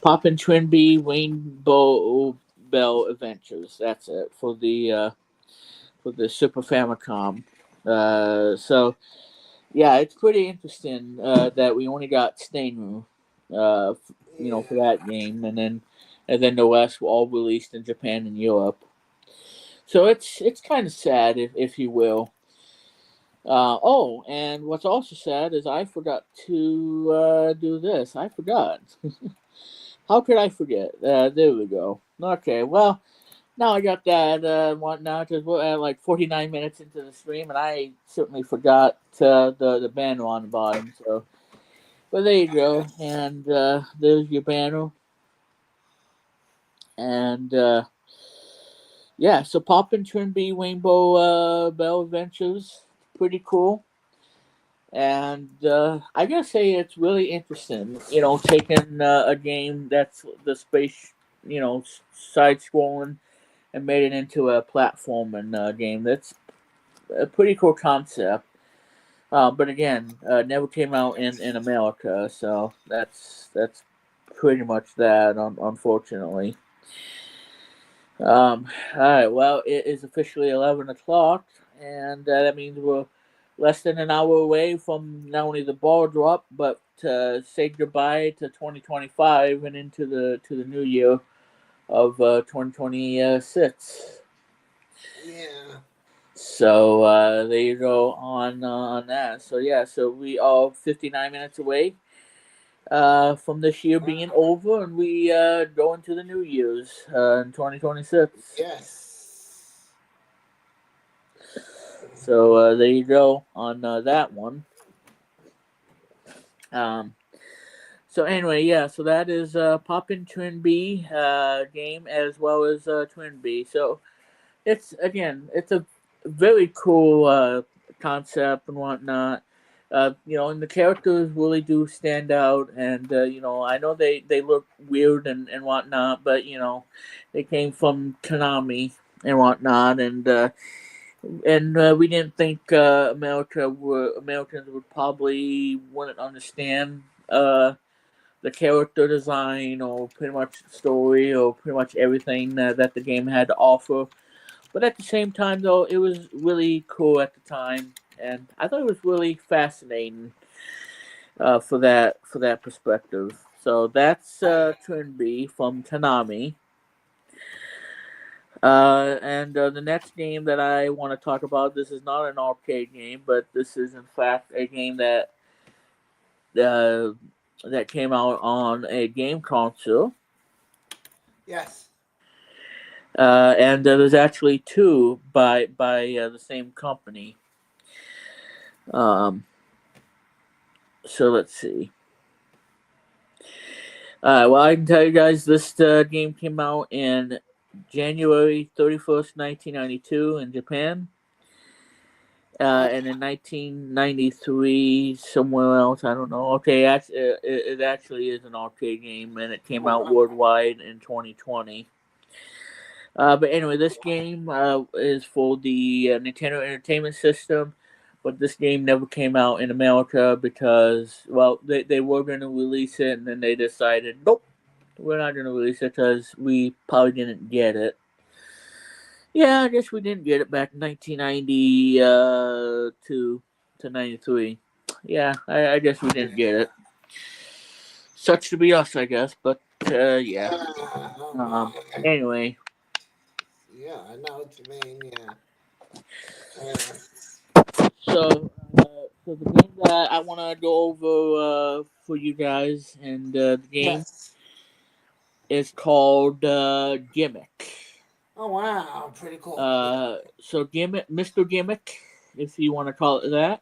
Poppin' Twin B Rainbow Bell Adventures. That's it for the Super Famicom. So yeah, it's pretty interesting that we only got Stainru, for Yeah. that game, and then the rest were all released in Japan and Europe. So it's kind of sad, if you will. Oh, and what's also sad is I forgot to do this. I forgot. How could I forget? There we go. Okay, well, now I got that whatnot because we're at like 49 minutes into the stream, and I certainly forgot the banner on the bottom. So, but there you go, and there's your banner, and yeah. So, Poppin' Twin B Rainbow Bell Adventures, pretty cool. And I gotta say, it's really interesting. Taking a game that's the space, side scrolling, and made it into a platform and game. That's a pretty cool concept. But again, never came out in America, so that's pretty much that. Unfortunately. All right. Well, it is officially 11 o'clock, and that means we're less than an hour away from not only the ball drop, but say goodbye to 2025 and into the new year of 2026. Yeah. So there you go on that. So yeah, so we are 59 minutes away from this year being Wow. over, and we go into the new year's in 2026. Yes. So there you go on that one. Um, so anyway, yeah. So that is Poppin' Twin B game as well as Twin B. So it's again, it's a very cool concept and whatnot. And the characters really do stand out, and I know they look weird and whatnot, but they came from Konami and whatnot, and we didn't think Americans would probably wouldn't understand the character design or pretty much story or pretty much everything that the game had to offer. But at the same time, though, it was really cool at the time, and I thought it was really fascinating for that perspective. So that's Turn B from Tanami. And the next game that I want to talk about, this is not an arcade game, but this is in fact a game uh, that came out on a game console. Yes. And there's actually two by the same company. Um, so let's see. Well, I can tell you guys this game came out in January 31st, 1992 in Japan. And in 1993 somewhere else, I don't know. Okay, it actually is an arcade game, and it came out worldwide in 2020. But anyway, this game is for the Nintendo Entertainment System, but this game never came out in America because, well, they were going to release it, and then they decided, nope, we're not going to release it because we probably didn't get it. Yeah, I guess we didn't get it back in 1990 to 93. Yeah, I guess we didn't get it. Sucks to be us, I guess, but yeah. Yeah. Oh Um, my. anyway, Yeah, I know what you mean. Yeah. Uh, so so the game that I want to go over for you guys, and the game yes. is called Gimmick. Oh wow, pretty cool. Yeah. So Gimmick, Mr. Gimmick, if you want to call it that.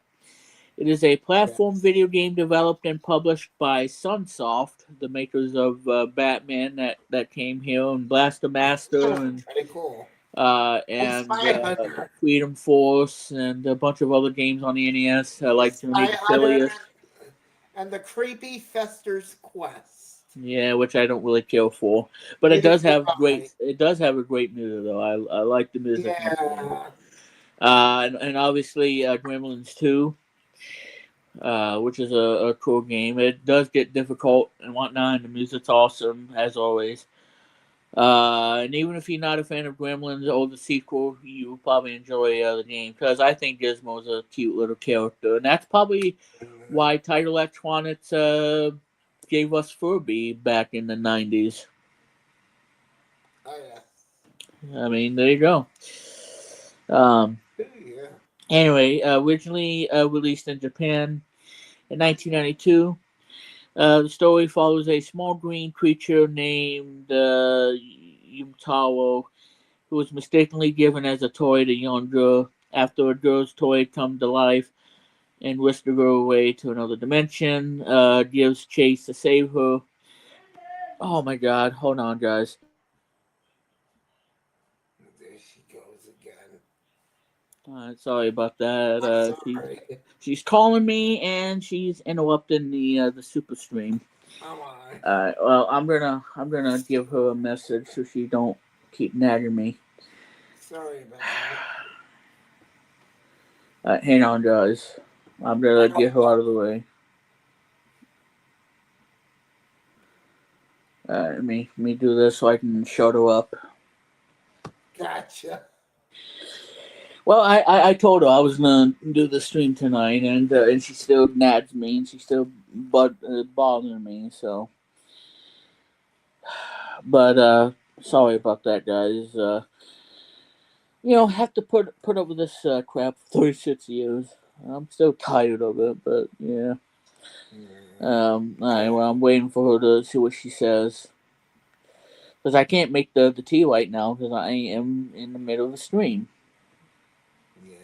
It is a platform Yes. video game developed and published by Sunsoft, the makers of Batman that came here, and Blaster Master, and Pretty cool. uh, And and Spy uh, Hunter. Freedom Force, and a bunch of other games on the NES, The like Journey Spy to Hunter Silius. and the Creepy Fester's Quest. Yeah, which I don't really care for, but it Neither does do have great. I. It does have a great music though. I like the music in the game. Yeah. And obviously Gremlins 2, which is a cool game. It does get difficult and whatnot, and the music's awesome as always. And even if you're not a fan of Gremlins or the sequel, you will probably enjoy the game because I think Gizmo's a cute little character, and that's probably why Title Electronics gave us Furby back in the '90s. Oh yeah. I mean, there you go. Um, Yeah. anyway, originally released in Japan in 1992. The story follows a small green creature named Yumtaro, who was mistakenly given as a toy to a young girl. After a girl's toy comes to life and whisks the girl away to another dimension, gives chase to save her. Oh my god, hold on, guys. There she goes again. Sorry about that. I'm She's sorry. she's calling me and she's interrupting the super stream. Oh my. Well, I'm gonna give her a message so she don't keep nagging me. Sorry about that. Hang on, guys. I'm gonna get her out of the way. Let me do this so I can shut her up. Gotcha. Well, I told her I was gonna do the stream tonight, and she still nags me, and she's still bothering me. So, but sorry about that, guys. Have to put up with this crap for 36 years. I'm still tired of it, but yeah. All right, well, I'm waiting for her to see what she says. Because I can't make the tea right now because I am in the middle of the stream. Yeah.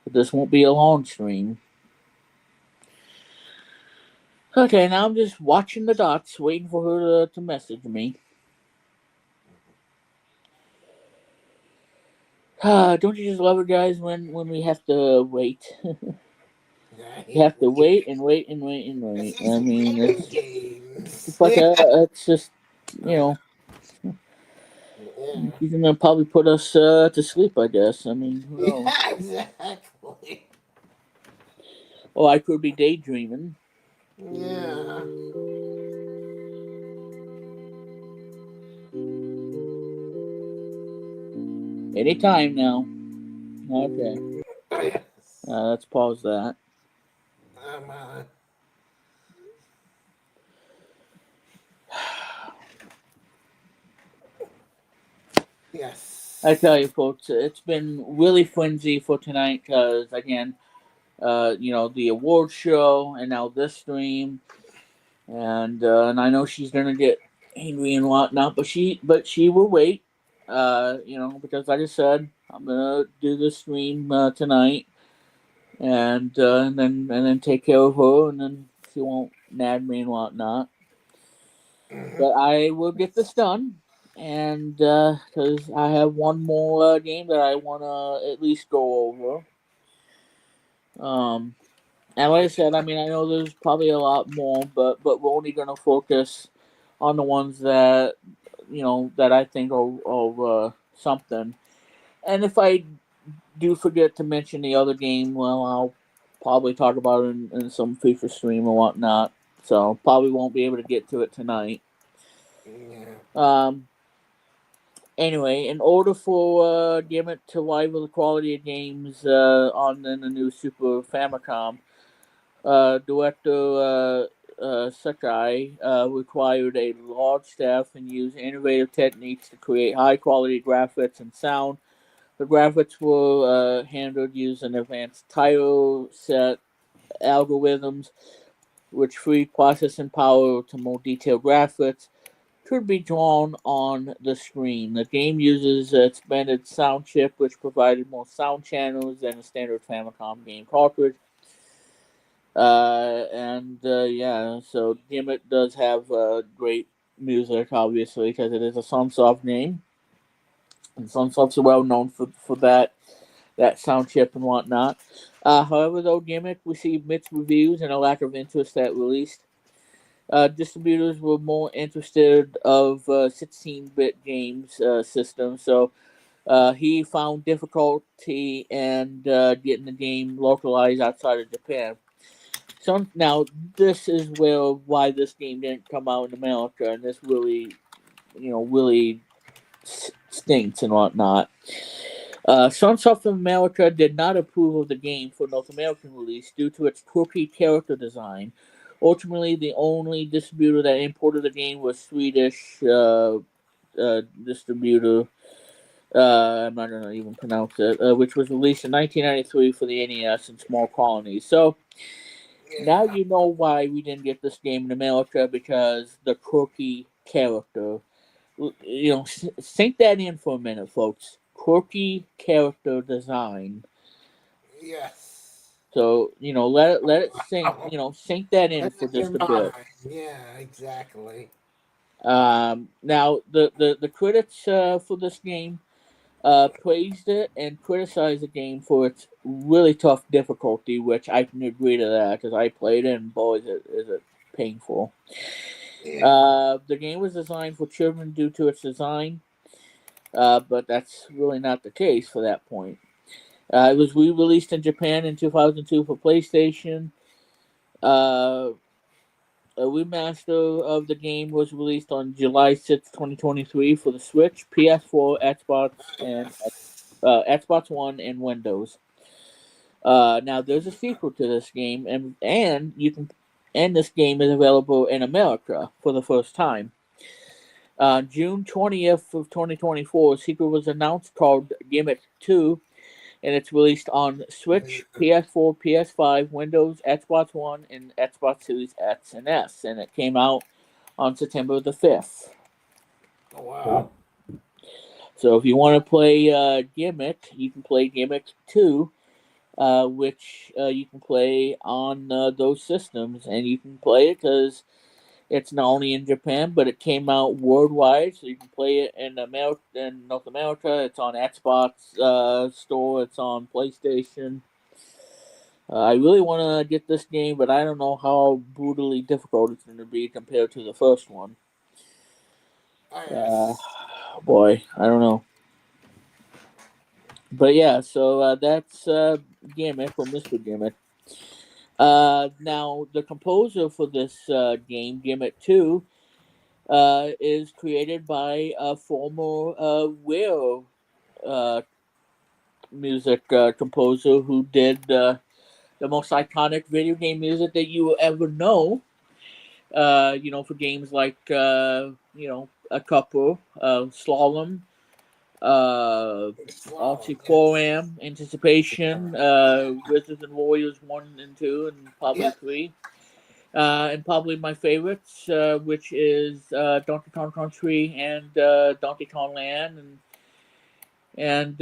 But this won't be a long stream. Okay, now I'm just watching the dots, waiting for her to message me. Don't you just love it, guys, when we have to wait? You have to wait and wait and wait and It's wait. these I mean, waiting it's games. like it's just, you Yeah. know, she's gonna probably put us to sleep, I guess. I mean, who knows? Yeah, exactly. Oh, I could be daydreaming. Yeah. Anytime now. Okay. Yes. Let's pause that. Uh, I yes. tell you, folks, it's been really frenzy for tonight because, again, the award show and now this stream, and I know she's gonna get angry and whatnot, but she will wait, because like I said, I'm gonna do this stream tonight, and then take care of her, and then she won't nag me and whatnot. Mhm. But I will get this done, and because I have one more game that I want to at least go over. Um, and like I said, I mean, I know there's probably a lot more, but we're only gonna focus on the ones that I think are something. And if I do forget to mention the other game, well, I'll probably talk about it in some FIFA stream or whatnot. So probably won't be able to get to it tonight. Yeah. Um, Anyway, in order for Gimmick to rival the quality of games on the new Super Famicom, director Sakai required a large staff and used innovative techniques to create high quality graphics and sound. The graphics were handled using advanced tile set algorithms, which free processing power to more detailed graphics could be drawn on the screen. The game uses an expanded sound chip, which provided more sound channels than a standard Famicom game cartridge. Yeah, so Gimmick does have great music, obviously, because it is a Sunsoft game, and Sunsoft's well known for that sound chip and whatnot. However, though Gimmick received mixed reviews and a lack of interest at release. Distributors were more interested of 16-bit games system, so he found difficulty in getting the game localized outside of Japan. So now this is why this game didn't come out in America, and this really stinks and whatnot. Sunsoft of America did not approve of the game for North American release due to its quirky character design. Ultimately, the only distributor that imported the game was Swedish distributor. I'm not going to even pronounce it, which was released in 1993 for the NES in small colonies. So now Yeah. you know why we didn't get this game in America, because the quirky character. Sink that in for a minute, folks. Quirky character design. Yes. So let it sink. Sink that in That's for in your just a bit. mind. Yeah, exactly. Now the critics for this game praised it and criticized the game for its really tough difficulty, which I can agree to that because I played it and boy is it painful. Yeah. The game was designed for children due to its design, but that's really not the case for that point. It was re-released in Japan in 2002 for PlayStation. Uh, a remaster of the game was released on July 6, 2023 for the Switch, PS4, Xbox, and Xbox One and Windows. Now there's a sequel to this game, and you can, and this game is available in America for the first time. June 20th of 2024, a sequel was announced called Gimmick 2, and it's released on Switch, PS4, PS5, Windows, Xbox One, and Xbox Series X and S, and it came out on September the 5th. Oh, wow. So if you want to play Gimmick, you can play Gimmick 2, which you can play on those systems, and you can play it because it's not only in Japan, but it came out worldwide, so you can play it in America, in North America. It's on Xbox store. It's on PlayStation. I really want to get this game, but I don't know how brutally difficult it's going to be compared to the first one. Oh, Uh, yes. boy, I don't know. But yeah, so that's Gimmick or Mr. Gimmick. Now, the composer for this game, Gimmick 2, is created by a former Rare uh, music composer who did the most iconic video game music that you will ever know. For games like a couple, Slalom, uh, Slalom, Aussie yes. 4M, Anticipation, Wizards and Warriors 1 and 2, and probably Yep. 3. And probably my favorites, which is Donkey Kong Country and Donkey Kong Land and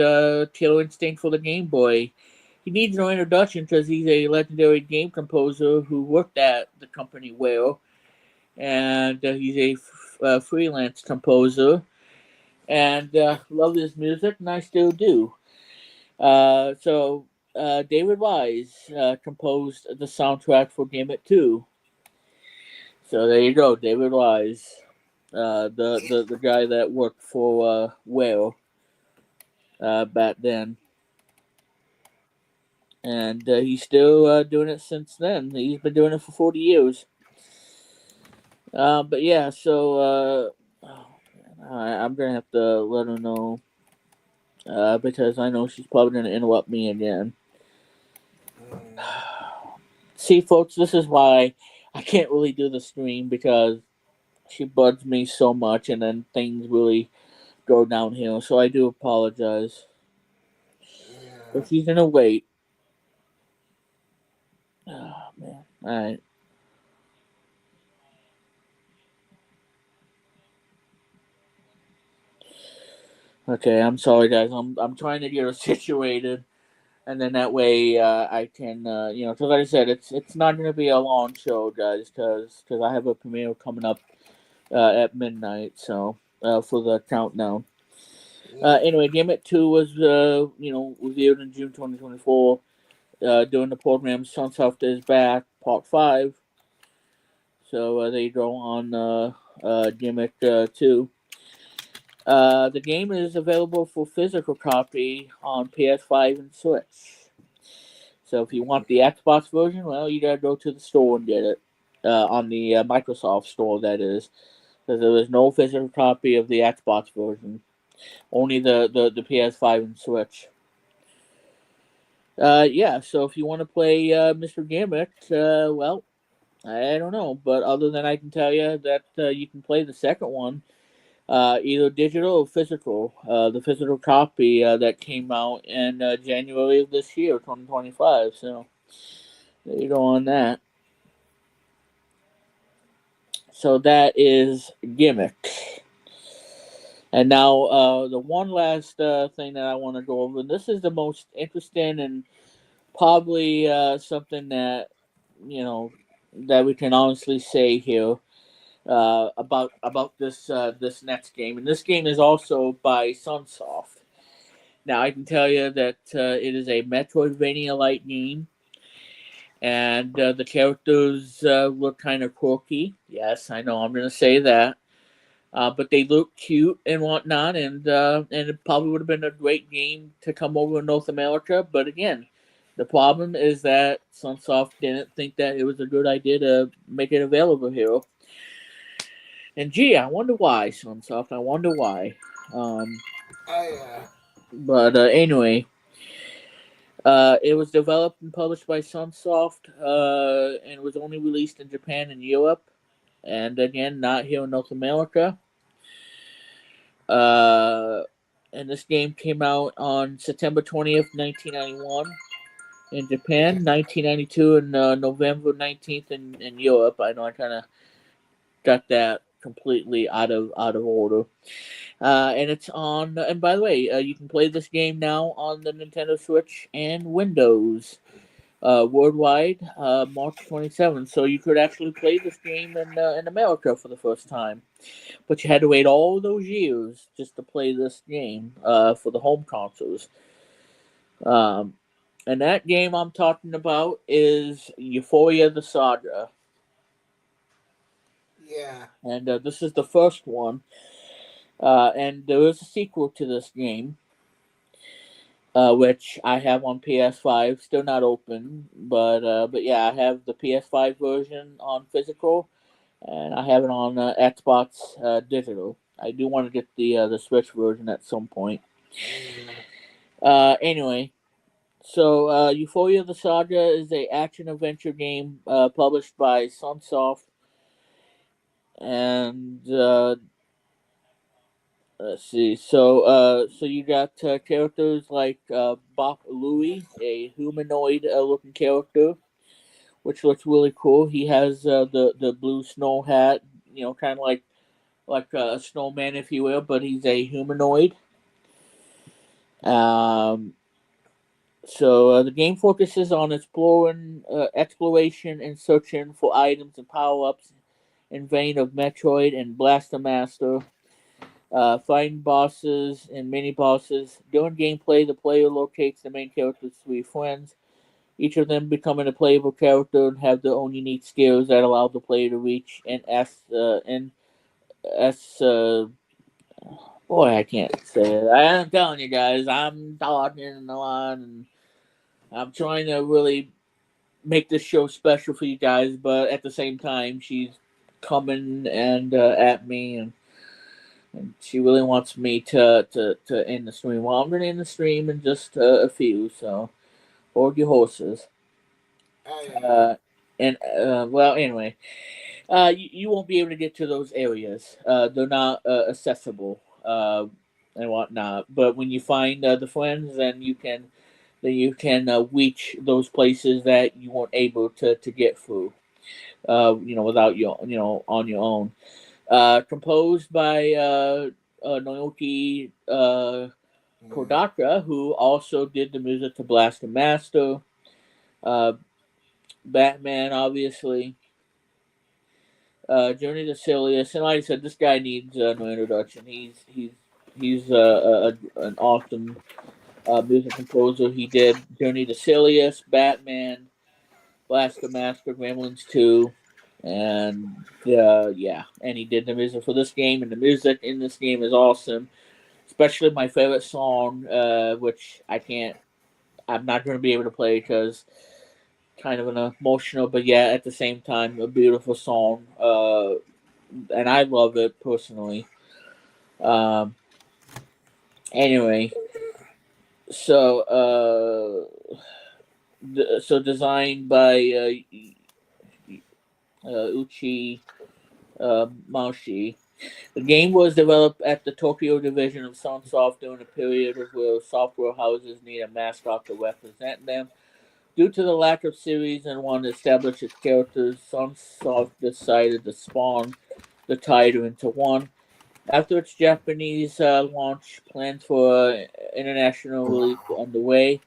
Killer Instinct for the Game Boy. He needs no introduction because he's a legendary game composer who worked at the company Whale, and he's a freelance composer, and love his music, and I still do. David Wise composed the soundtrack for Gambit 2. So there you go, David Wise, the guy that worked for Whale back then, and he's still doing it since then. He's been doing it for 40 years. But yeah, so I'm gonna have to let her know because I know she's probably gonna interrupt me again. Mm, See, folks, this is why I can't really do the stream because she bugs me so much, and then things really go downhill. So I do apologize. yeah. But she's gonna wait. Oh man. Alright. Okay, I'm sorry guys. I'm trying to get her situated, and then that way I can because like I said, it's not gonna be a long show, guys, because I have a premiere coming up at midnight, so for the countdown. Mm, Anyway, Gambit 2 was revealed in June 2024 during the program Sunsoft is Back Part 5. So there you go on Gimmick 2. The game is available for physical copy on PS5 and Switch. So if you want the Xbox version, well, you gotta go to the store and get it on the Microsoft store. That is, because there is no physical copy of the Xbox version. Only the PS5 and Switch. Yeah. So if you want to play Mr. Gimmick, well, I don't know, but other than I can tell you that you can play the second one, either digital or physical. The physical copy that came out in January of this year, 2025. So there you go on that. So that is Gimmick. And now the one last thing that I want to go over, and this is the most interesting and probably something that you know that we can honestly say here about this next game, and this game is also by Sunsoft. Now I can tell you that it is a Metroidvania-like game, and the characters look kind of quirky. Yes, I know I'm going to say that. But they look cute and whatnot, and it probably would have been a great game to come over in North America. But again, the problem is that Sunsoft didn't think that it was a good idea to make it available here. And gee, I wonder why, Sunsoft. I wonder why. Um, Oh yeah. but anyway, it was developed and published by Sunsoft, and was only released in Japan and Europe, and again, not here in North America. Uh, and this game came out on September 20th, 1991 in Okay. Japan, 1992 in November 19th in Europe. I know I kind of got that completely out of order. And it's on. And by the way, you can play this game now on the Nintendo Switch and Windows worldwide, March 27th. So you could actually play this game in America for the first time. But you had to wait all those years just to play this game for the home consoles. Um, and that game I'm talking about is Euphoria the Saga. Yeah. And this is the first one. And there is a sequel to this game, which I have on PS5. Still not open, but yeah, I have the PS5 version on physical, and I have it on Xbox digital. I do want to get the Switch version at some point. Yeah. Anyway, so Euphoria the Saga is a action adventure game published by Sunsoft, and let's see. So you got characters like Bop Louie, a humanoid looking character, which looks really cool. He has the blue snow hat, kind of like a snowman, if you will, but he's a humanoid. Um, so the game focuses on exploring, exploration, and searching for items and power ups in vein of Metroid and Blaster Master. Fighting bosses and mini bosses. During gameplay, the player locates the main character's three friends, each of them becoming a playable character and have their own unique skills that allow the player to reach and S. Boy, I can't say it. I'm telling you guys, I'm talking a lot and I'm trying to really make this show special for you guys, but at the same time, she's coming and at me and she really wants me to end the stream. Well, I'm gonna end the stream in just a few, so hold your horses. Oh yeah. Uh, and well, anyway, you won't be able to get to those areas. They're not accessible and whatnot. But when you find the friends, then you can reach those places that you weren't able to get through. Without on your own. Composed by Naoki Yeah. Kodaka, who also did the music to Blaster Master, uh, Batman, obviously, Journey to Silius, and like I said, this guy needs no introduction. He's an awesome music composer. He did Journey to Silius, Batman, Blaster Master, Gremlins 2, and yeah, and he did the music for this game, and the music in this game is awesome. Especially my favorite song, which I'm not going to be able to play because kind of an emotional, but yeah, at the same time, a beautiful song. And I love it personally. Um, anyway, so designed by Uchi Maoshi. The game was developed at the Tokyo division of Sunsoft during a period of where software houses need a mascot to represent them. Due to the lack of series and wanting to establish its characters, Sunsoft decided to spawn the title into one. After its Japanese launch, plans for international release were underway.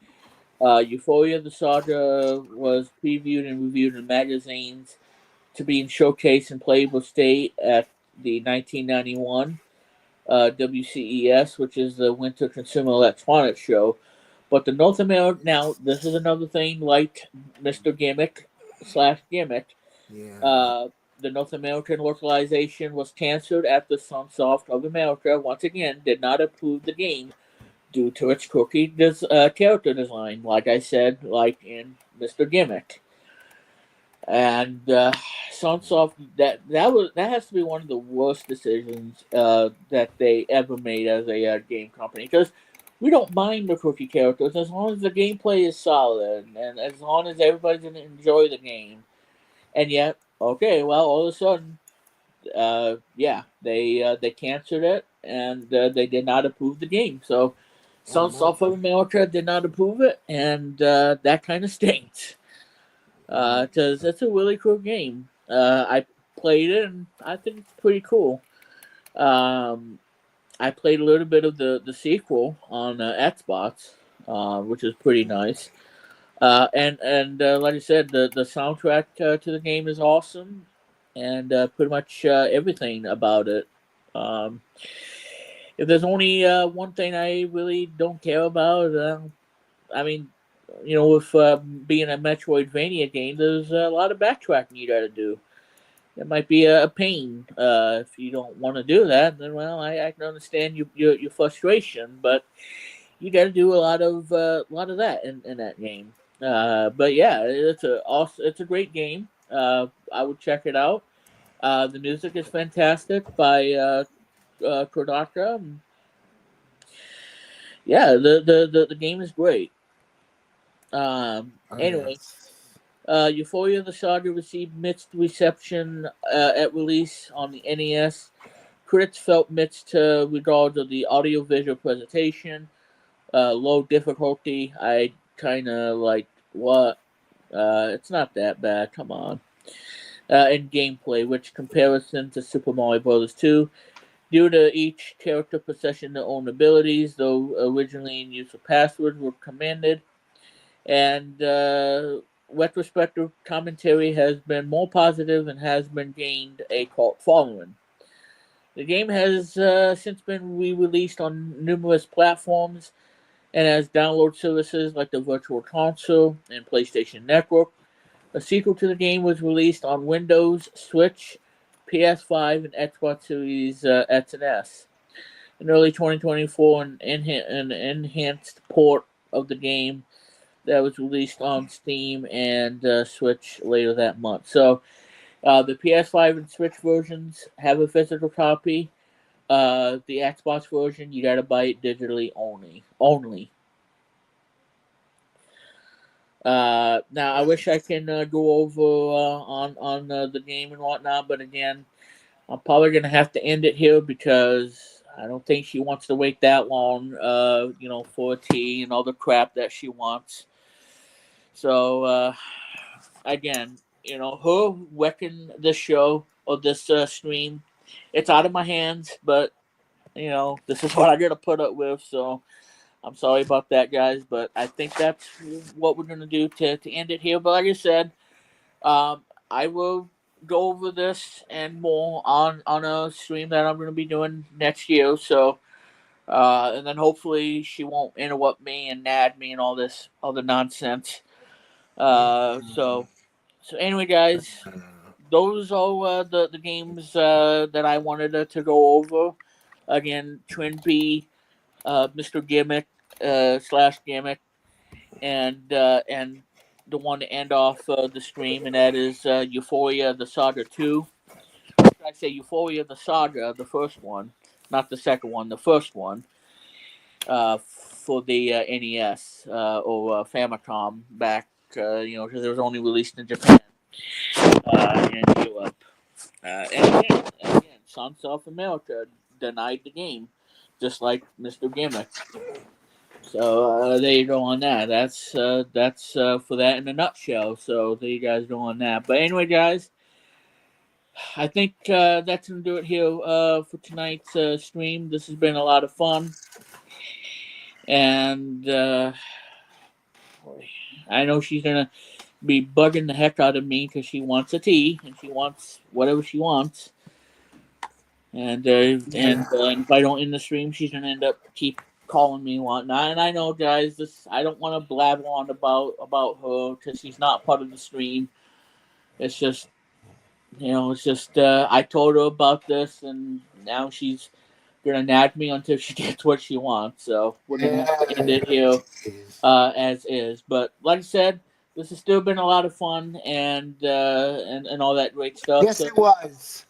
Euphoria the Saga was previewed and reviewed in magazines to be in showcase and playable state at the 1991 WCES, which is the Winter Consumer Electronics Show. But the North America, now this is another thing like Mr. Gimmick slash Gimmick. Yeah. Uh, the North American localization was canceled after Sunsoft of America once again did not approve the game due to its character design, like I said, like in Mr. Gimmick. And Sunsoft, that has to be one of the worst decisions that they ever made as a game company, because we don't mind the cookie characters as long as the gameplay is solid and as long as everybody's gonna enjoy the game. And yet, okay, well, all of a sudden, yeah, they canceled it and they did not approve the game. So, Oh my. Sunsoft of America did not approve it, and that kind of stinks because it's a really cool game. I played it and I think it's pretty cool. Um, I played a little bit of the sequel on Xbox, which is pretty nice. And like I said, the soundtrack to the game is awesome, and pretty much everything about it. Um, if there's only one thing I really don't care about, I mean, with being a Metroidvania game, there's a lot of backtracking you got to do. It might be a pain if you don't want to do that. Then, well, I can understand your frustration, but you got to do a lot of that in that game. But yeah, it's a great game. I would check it out. The music is fantastic by Kodaka. Yeah, the game is great. Oh Anyway, yes. Euphoria the Saga received mixed reception at release on the NES. Critics felt mixed regards of the audio-visual presentation, low difficulty. I kind of like what? It's not that bad. Come on. And gameplay, which comparison to Super Mario Bros. 2, due to each character possessing their own abilities, though originally in use of passwords were commanded, and retrospective commentary has been more positive and has been gained a cult following. The game has since been re-released on numerous platforms and has download services like the Virtual Console and PlayStation Network. A sequel to the game was released on Windows, Switch, PS5, and Xbox Series X and S. In early 2024, an enhanced port of the game that was released on Steam and Switch later that month. So the PS5 and Switch versions have a physical copy. The Xbox version, you gotta buy it digitally only. Only. Now I wish I can go over on the game and whatnot, but again, I'm probably gonna have to end it here because I don't think she wants to wait that long. For a tea and all the crap that she wants. So again, her wrecking this show or this stream, it's out of my hands, but this is what I gotta put up with. So I'm sorry about that, guys, but I think that's what we're gonna do to end it here. But like I said, I will go over this and more on a stream that I'm gonna be doing next year. So, and then hopefully she won't interrupt me and nag me and all this other nonsense. So anyway, guys, those are the games that I wanted to go over. Again, Twin B, Mr. Gimmick slash Gimmick, and the one to end off the stream, and that is Euphoria the Saga 2. I say Euphoria the Saga, the first one, not the second one, the first one, for the NES or Famicom back, because it was only released in Japan and Europe. And again, Sons of America denied the game, just like Mr. Gimmick. So there you go on that. That's for that in a nutshell. So there you guys go on that. But anyway, guys, I think that's gonna do it here for tonight's stream. This has been a lot of fun, and I know she's gonna be bugging the heck out of me because she wants a tea and she wants whatever she wants. And if I don't end the stream, she's gonna end up keep calling me and whatnot. And I know, guys, this I don't want to blabber on about her because she's not part of the stream. It's just It's just I told her about this, and now she's gonna nag me until she gets what she wants. So we're gonna have to end Yeah. it here Jeez. as is. But like I said, this has still been a lot of fun and all that great stuff. Yes, So it was.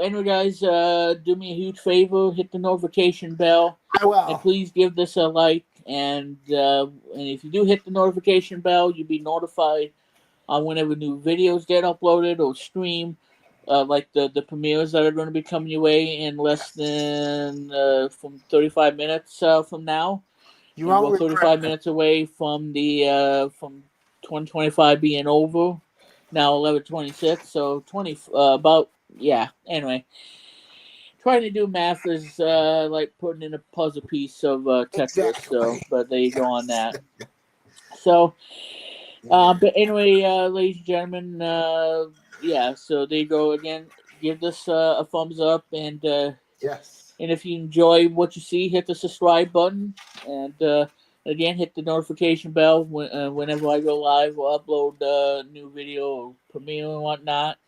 anyway, guys, do me a huge favor, hit the notification bell, I and will. please give this a like. And if you do hit the notification bell, you'll be notified on whenever new videos get uploaded or stream. Like the premieres that are going to be coming your way in less Yes. than from 35 minutes from now, You and won't we're regret 35 it. minutes away from the from 2025 being over. Now 11:26, so 20 about yeah. Anyway, trying to do math is like putting in a puzzle piece of Tetris. So, Exactly. but there you go on Yes. that. So, Yeah. but anyway, ladies and gentlemen, yeah. So there you go again. Give this a thumbs up, Yes. and if you enjoy what you see, hit the subscribe button, and again, hit the notification bell whenever I go live or upload new video or premiere and whatnot.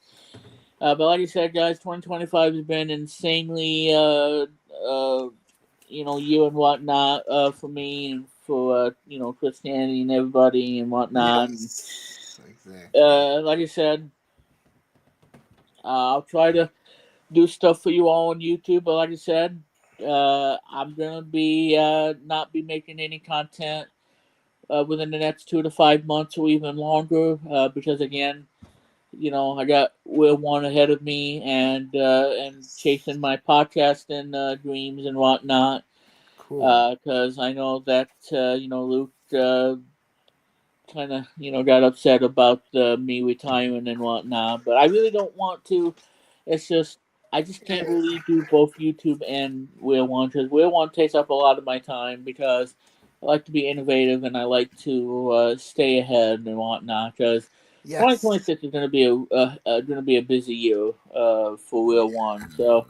But like I said, guys, 2025 has been insanely, year and whatnot for me and for Christianity and everybody and whatnot. And, Yes. Exactly. like I said, I'll try to do stuff for you all on YouTube. But like I said, I'm gonna be not be making any content within the next 2 to 5 months or even longer because again, I got Will One ahead of me and chasing my podcasting dreams and whatnot. Cool. Because I know that Luke kind of got upset about me retiring and whatnot, but I really don't want to. It's just I just can't really do both YouTube and Wheel One because Wheel One takes up a lot of my time because I like to be innovative and I like to stay ahead and whatnot. Because Yes. 2026 is going to be a busy year for Wheel One. So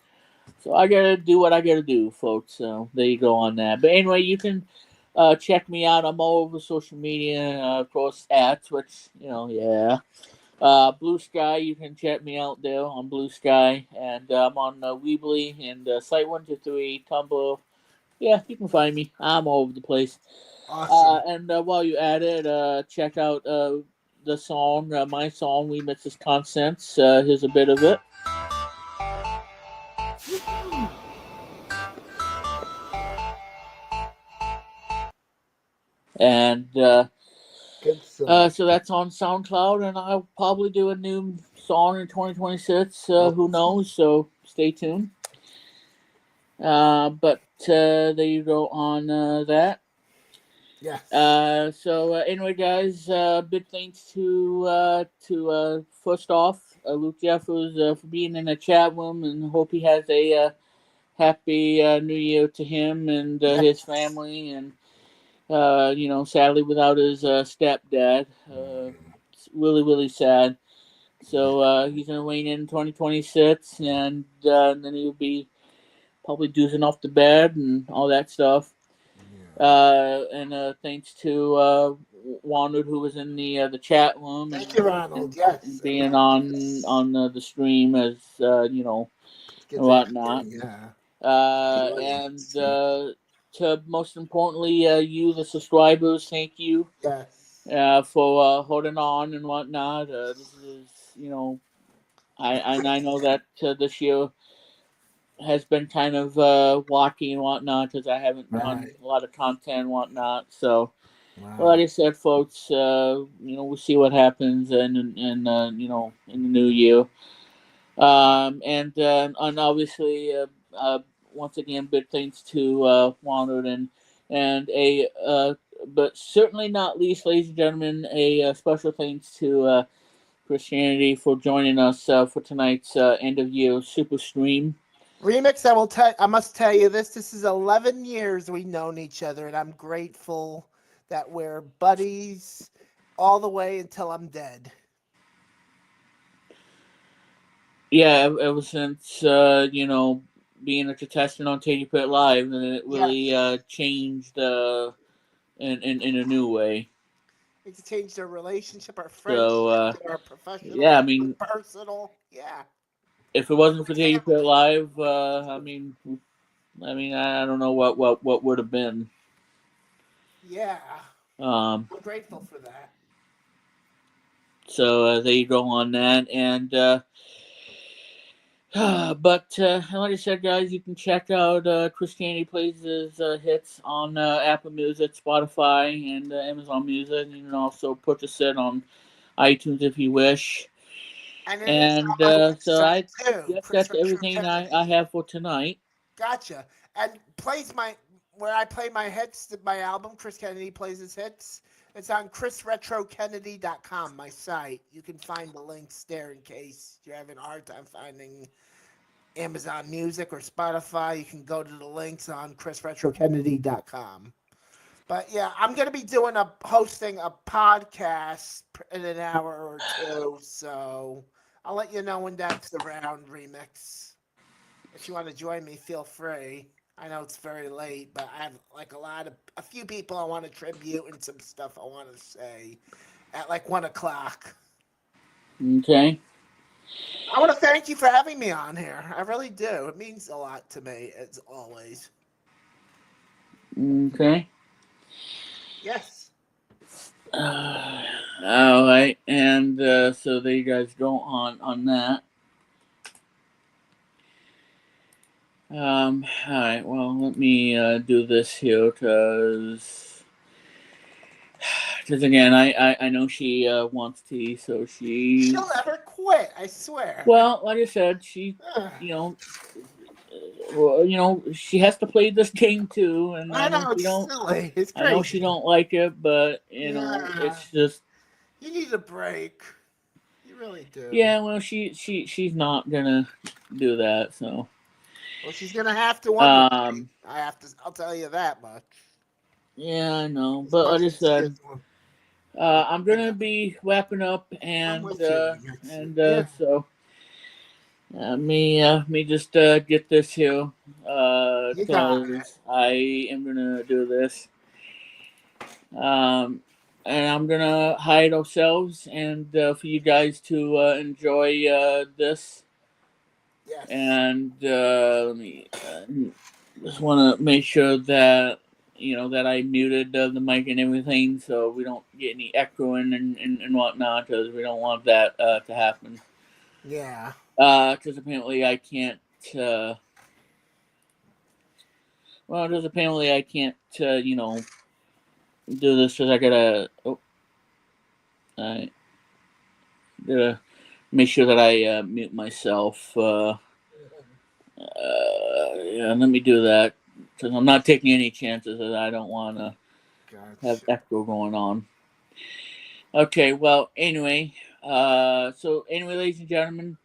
I gotta do what I gotta do, folks. So there you go on that. But anyway, you can check me out. I'm all over social media, of course, at which yeah. Blue Sky, you can check me out there on Blue Sky, and I'm on Weebly and Site123, Tumblr. Yeah, you can find me. I'm all over the place. Awesome. And while you're at it, check out the song, my song, We Miss This Consents. Here's a bit of it. Woohoo. And Good song. so that's on SoundCloud, and I'll probably do a new song in 2026. Who Awesome. knows? So stay tuned. But there you go on that. Yes. Anyway, guys, big thanks to first off Luke Jeffers for being in the chat room, and hope he has a happy New Year to him and his Yes. family, and sadly without his stepdad, it's really really sad. So he's gonna reign in 2026, and then he'll be probably doozing off the bed and all that stuff. Yeah. And thanks to Wandered, who was in the chat room Thank you, Ronald. and Yes. being Yes. on the stream as It's and good to have whatnot. you. Yeah. And Brilliant. to most importantly, you, the subscribers, thank you Yes. for holding on and whatnot. This is, I know that this year has been kind of wacky and whatnot because I haven't done Right. a lot of content and whatnot. So, well, like Wow. I said, folks, we'll see what happens in the new year. And obviously, once again, big thanks to Wandered and but certainly not least, ladies and gentlemen, a special thanks to Christianity for joining us for tonight's end of year super stream. Remix, I will tell I must tell you this. This is 11 years we've known each other, and I'm grateful that we're buddies all the way until I'm dead. Yeah, ever since being a contestant on Katy Pit Live, and it really Yes. changed in a new way. It could change their relationship, or So friendship, or yeah, I professional, or mean, personal. Yeah. if it wasn't for Keep It Family. Live, I don't know what would have been. Yeah. Um, I'm grateful for that. so there you go on that, and but like I said, guys, you can check out Chris Candy plays his hits on Apple Music, Spotify, and Amazon Music. You can also purchase it on iTunes if you wish. And it is And on my so website I too, guess Chris that's Retro everything I Kennedy. have for tonight. Gotcha. And plays my where I play my hits, my album, Chris Kennedy plays his hits. It's on chrisretrokennedy.com, my site. You can find the links there in case you're having a hard time finding Amazon Music or Spotify. You can go to the links on chrisretrokennedy.com. But yeah, I'm gonna be hosting a podcast in an hour or two, so I'll let you know when that's around. Remix. If you want to join me, feel free. I know it's very late, but I have like a few people I want to tribute and some stuff I want to say at like 1 o'clock. Okay. I want to thank you for having me on here. I really do. It means a lot to me, as always. Okay. Yes. All right, and so there you guys go on that. All right. Well, let me do this here because again, I know she wants tea, so She'll she's never quit, I swear. well. Like I said, she you know she has to play this game too, and I know it's silly. It's I know she crazy. don't like it, but Yeah. it's just You need a break. You really do. yeah. Well, she's not gonna do that, so Well, she's gonna have to one day. um I have to. I'll tell you that much. yeah, I know, As but much like I as she said, doesn't want. Yeah, I'm I gonna know. be wrapping up, I'm and with you, Remix. Yeah. so me just get this here, You got it. cause I am gonna do this, um, and I'm gonna hide ourselves, and for you guys to enjoy this, Yes. and let me just want to make sure that that I muted the mic and everything, so we don't get any echoing and whatnot, because we don't want that to happen. Yeah. Because apparently I can't. Uh, well, because apparently I can't. Do this because I gotta. Oh, I gotta make sure that I mute myself. Yeah, let me do that because I'm not taking any chances that I don't want to have Gotcha. echo going on. Okay, well, anyway, so anyway, ladies and gentlemen,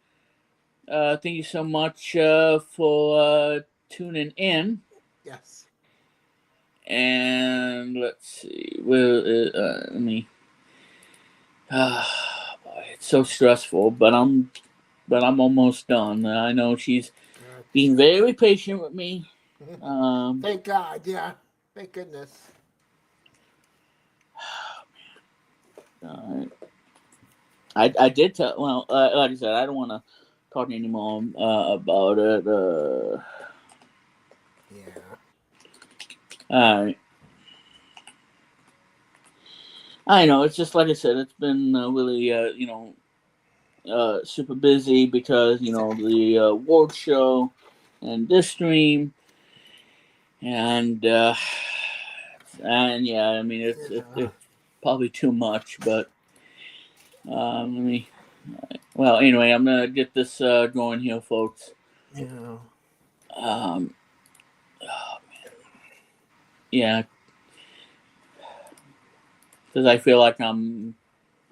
thank you so much for tuning in. Yes. And let's see, well, let me. Boy, it's so stressful, but I'm almost done. I know she's being Gotcha. very patient with me. Um, Thank God. Yeah. Thank goodness. uh, I did tell. Well, like I said, I don't want to talk anymore about it. Yeah. All right. I know it's just like I said. It's been really, super busy because the Exactly. award show and this stream and yeah. I mean, Yeah. it's probably too much, but let me. Well, anyway, I'm gonna get this going here, folks. Yeah. Um, yeah, because I feel like I'm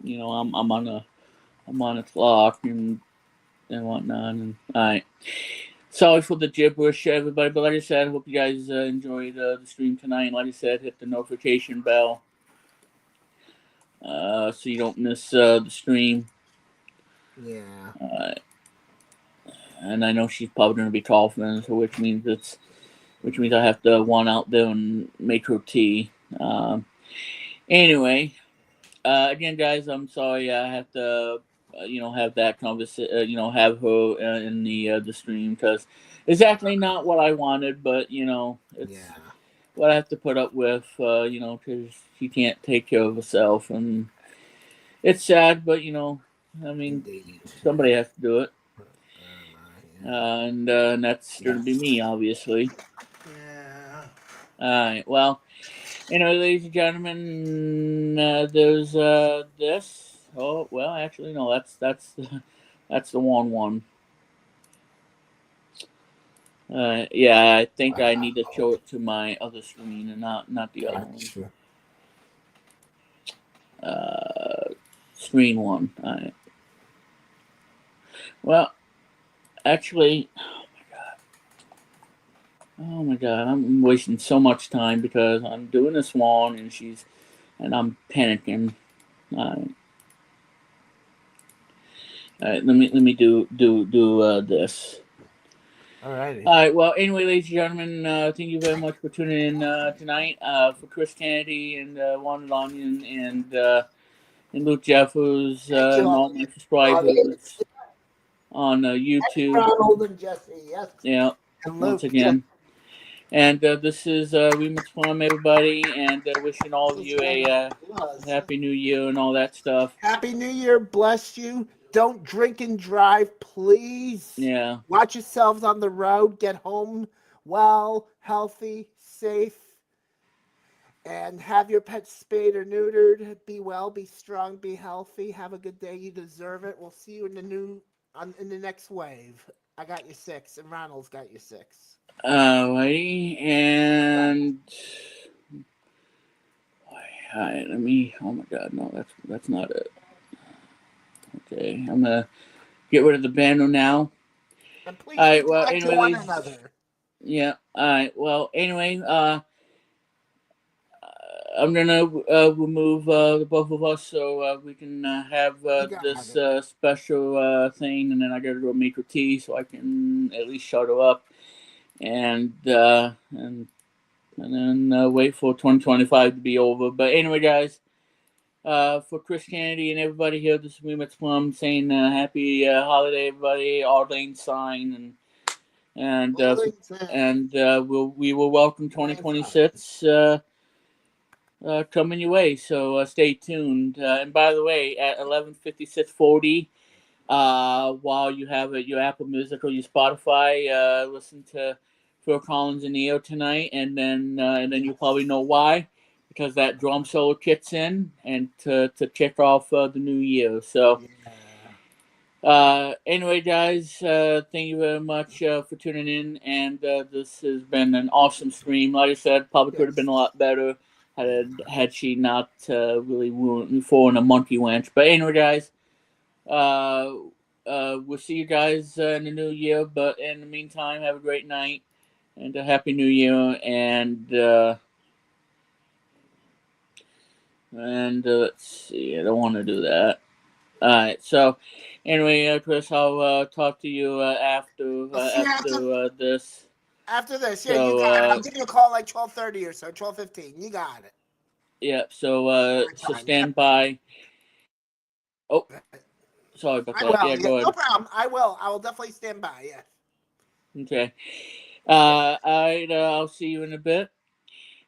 on a clock and whatnot. And all right. Sorry for the gibberish, everybody. But like I said, I hope you guys enjoyed the stream tonight. And like I said, hit the notification bell so you don't miss the stream. Yeah. Uh, and I know she's probably going to be coughing, so which means I have to one out there and make her tea. Anyway, Again, guys, I'm sorry. I have to, have that conversation. Have her in the stream because it's actually not what I wanted, but it's Yeah, what I have to put up with. Because she can't take care of herself, and it's sad, but I mean, indeed. somebody has to do it, Yeah. and that's going to be Yes. me, obviously. Yeah. All right. Well, ladies and gentlemen, there's this. Oh well, actually, no. That's that's the wrong one. Yeah, I think I need to show it to my other screen and not the other one. Gotcha. Uh, Screen one. All right. Well, actually, oh my god, I'm wasting so much time because I'm doing this wrong and I'm panicking. All right. All right, let me do this. Alrighty. All right. Well, anyway, ladies and gentlemen, thank you very much for tuning in tonight for Chris Kennedy and Wanda Lanyon and Luke Jeffers Thank you, and all my subscribers on YouTube. Ronald and Jesse. Yes, Yeah, and once Luke. Yes, again. And this is Remix Farm, everybody, and wishing all of this you a was. happy new year and all that stuff. Happy New Year. Bless you. Don't drink and drive, please. Yeah. Watch yourselves on the road. Get home well, healthy, safe, and have your pets spayed or neutered. Be well, be strong, be healthy. Have a good day. You deserve it. We'll see you in in the next wave. I got your 6, and Ronald's got your 6. Alrighty, and all right, let me. Oh my God, no, that's not it. Okay, I'm gonna get rid of the banner now. And All please right. be Well, kind to anyway, one ladies. another. Yeah. All right. Well, anyway. I'm gonna remove the both of us so we can have You got this it. special thing, and then I gotta go make her tea so I can at least shut her up, and then wait for 2025 to be over. But anyway, guys, for Chris Kennedy and everybody here, this is Remix Plum saying happy holiday, everybody. All lanes sign and uh, for, we will welcome 2026 coming your way. So stay tuned. And by the way, at 11:56:40, while you have your Apple Music or your Spotify, listen to Phil Collins in the air tonight, and then you'll probably know why, because that drum solo kicks in and to kick off the new year. So. Yeah. Anyway, guys, thank you very much for tuning in, and this has been an awesome stream. Like I said, probably could have been Yes. a lot better had she not really ruined me for in a monkey wrench. But anyway, guys, uh, we'll see you guys in the new year. But in the meantime, have a great night and a happy new year. And let's see, I don't want to do that. All right. So, anyway, Chris, I'll talk to you I'll see you this. after this. Yeah, you So, got it. I'll give you a call like 12:30 or so, 12:15. You got it. yeah. So, My time. Yep. stand by. Oh, sorry about I that. will. Yeah, Yeah, go no ahead. problem. I will. I will definitely stand by. Yeah. Okay. I'll see you in a bit,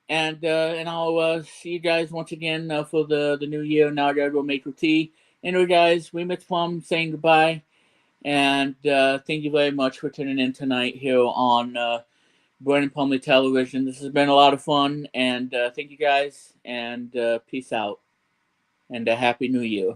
and I'll see you guys once again for the new year. Now I gotta go make your tea. Anyway, guys, we met Plum saying goodbye, and thank you very much for tuning in tonight here on. Brandon Plumley Television. This has been a lot of fun, and thank you guys, and peace out, and a happy new year.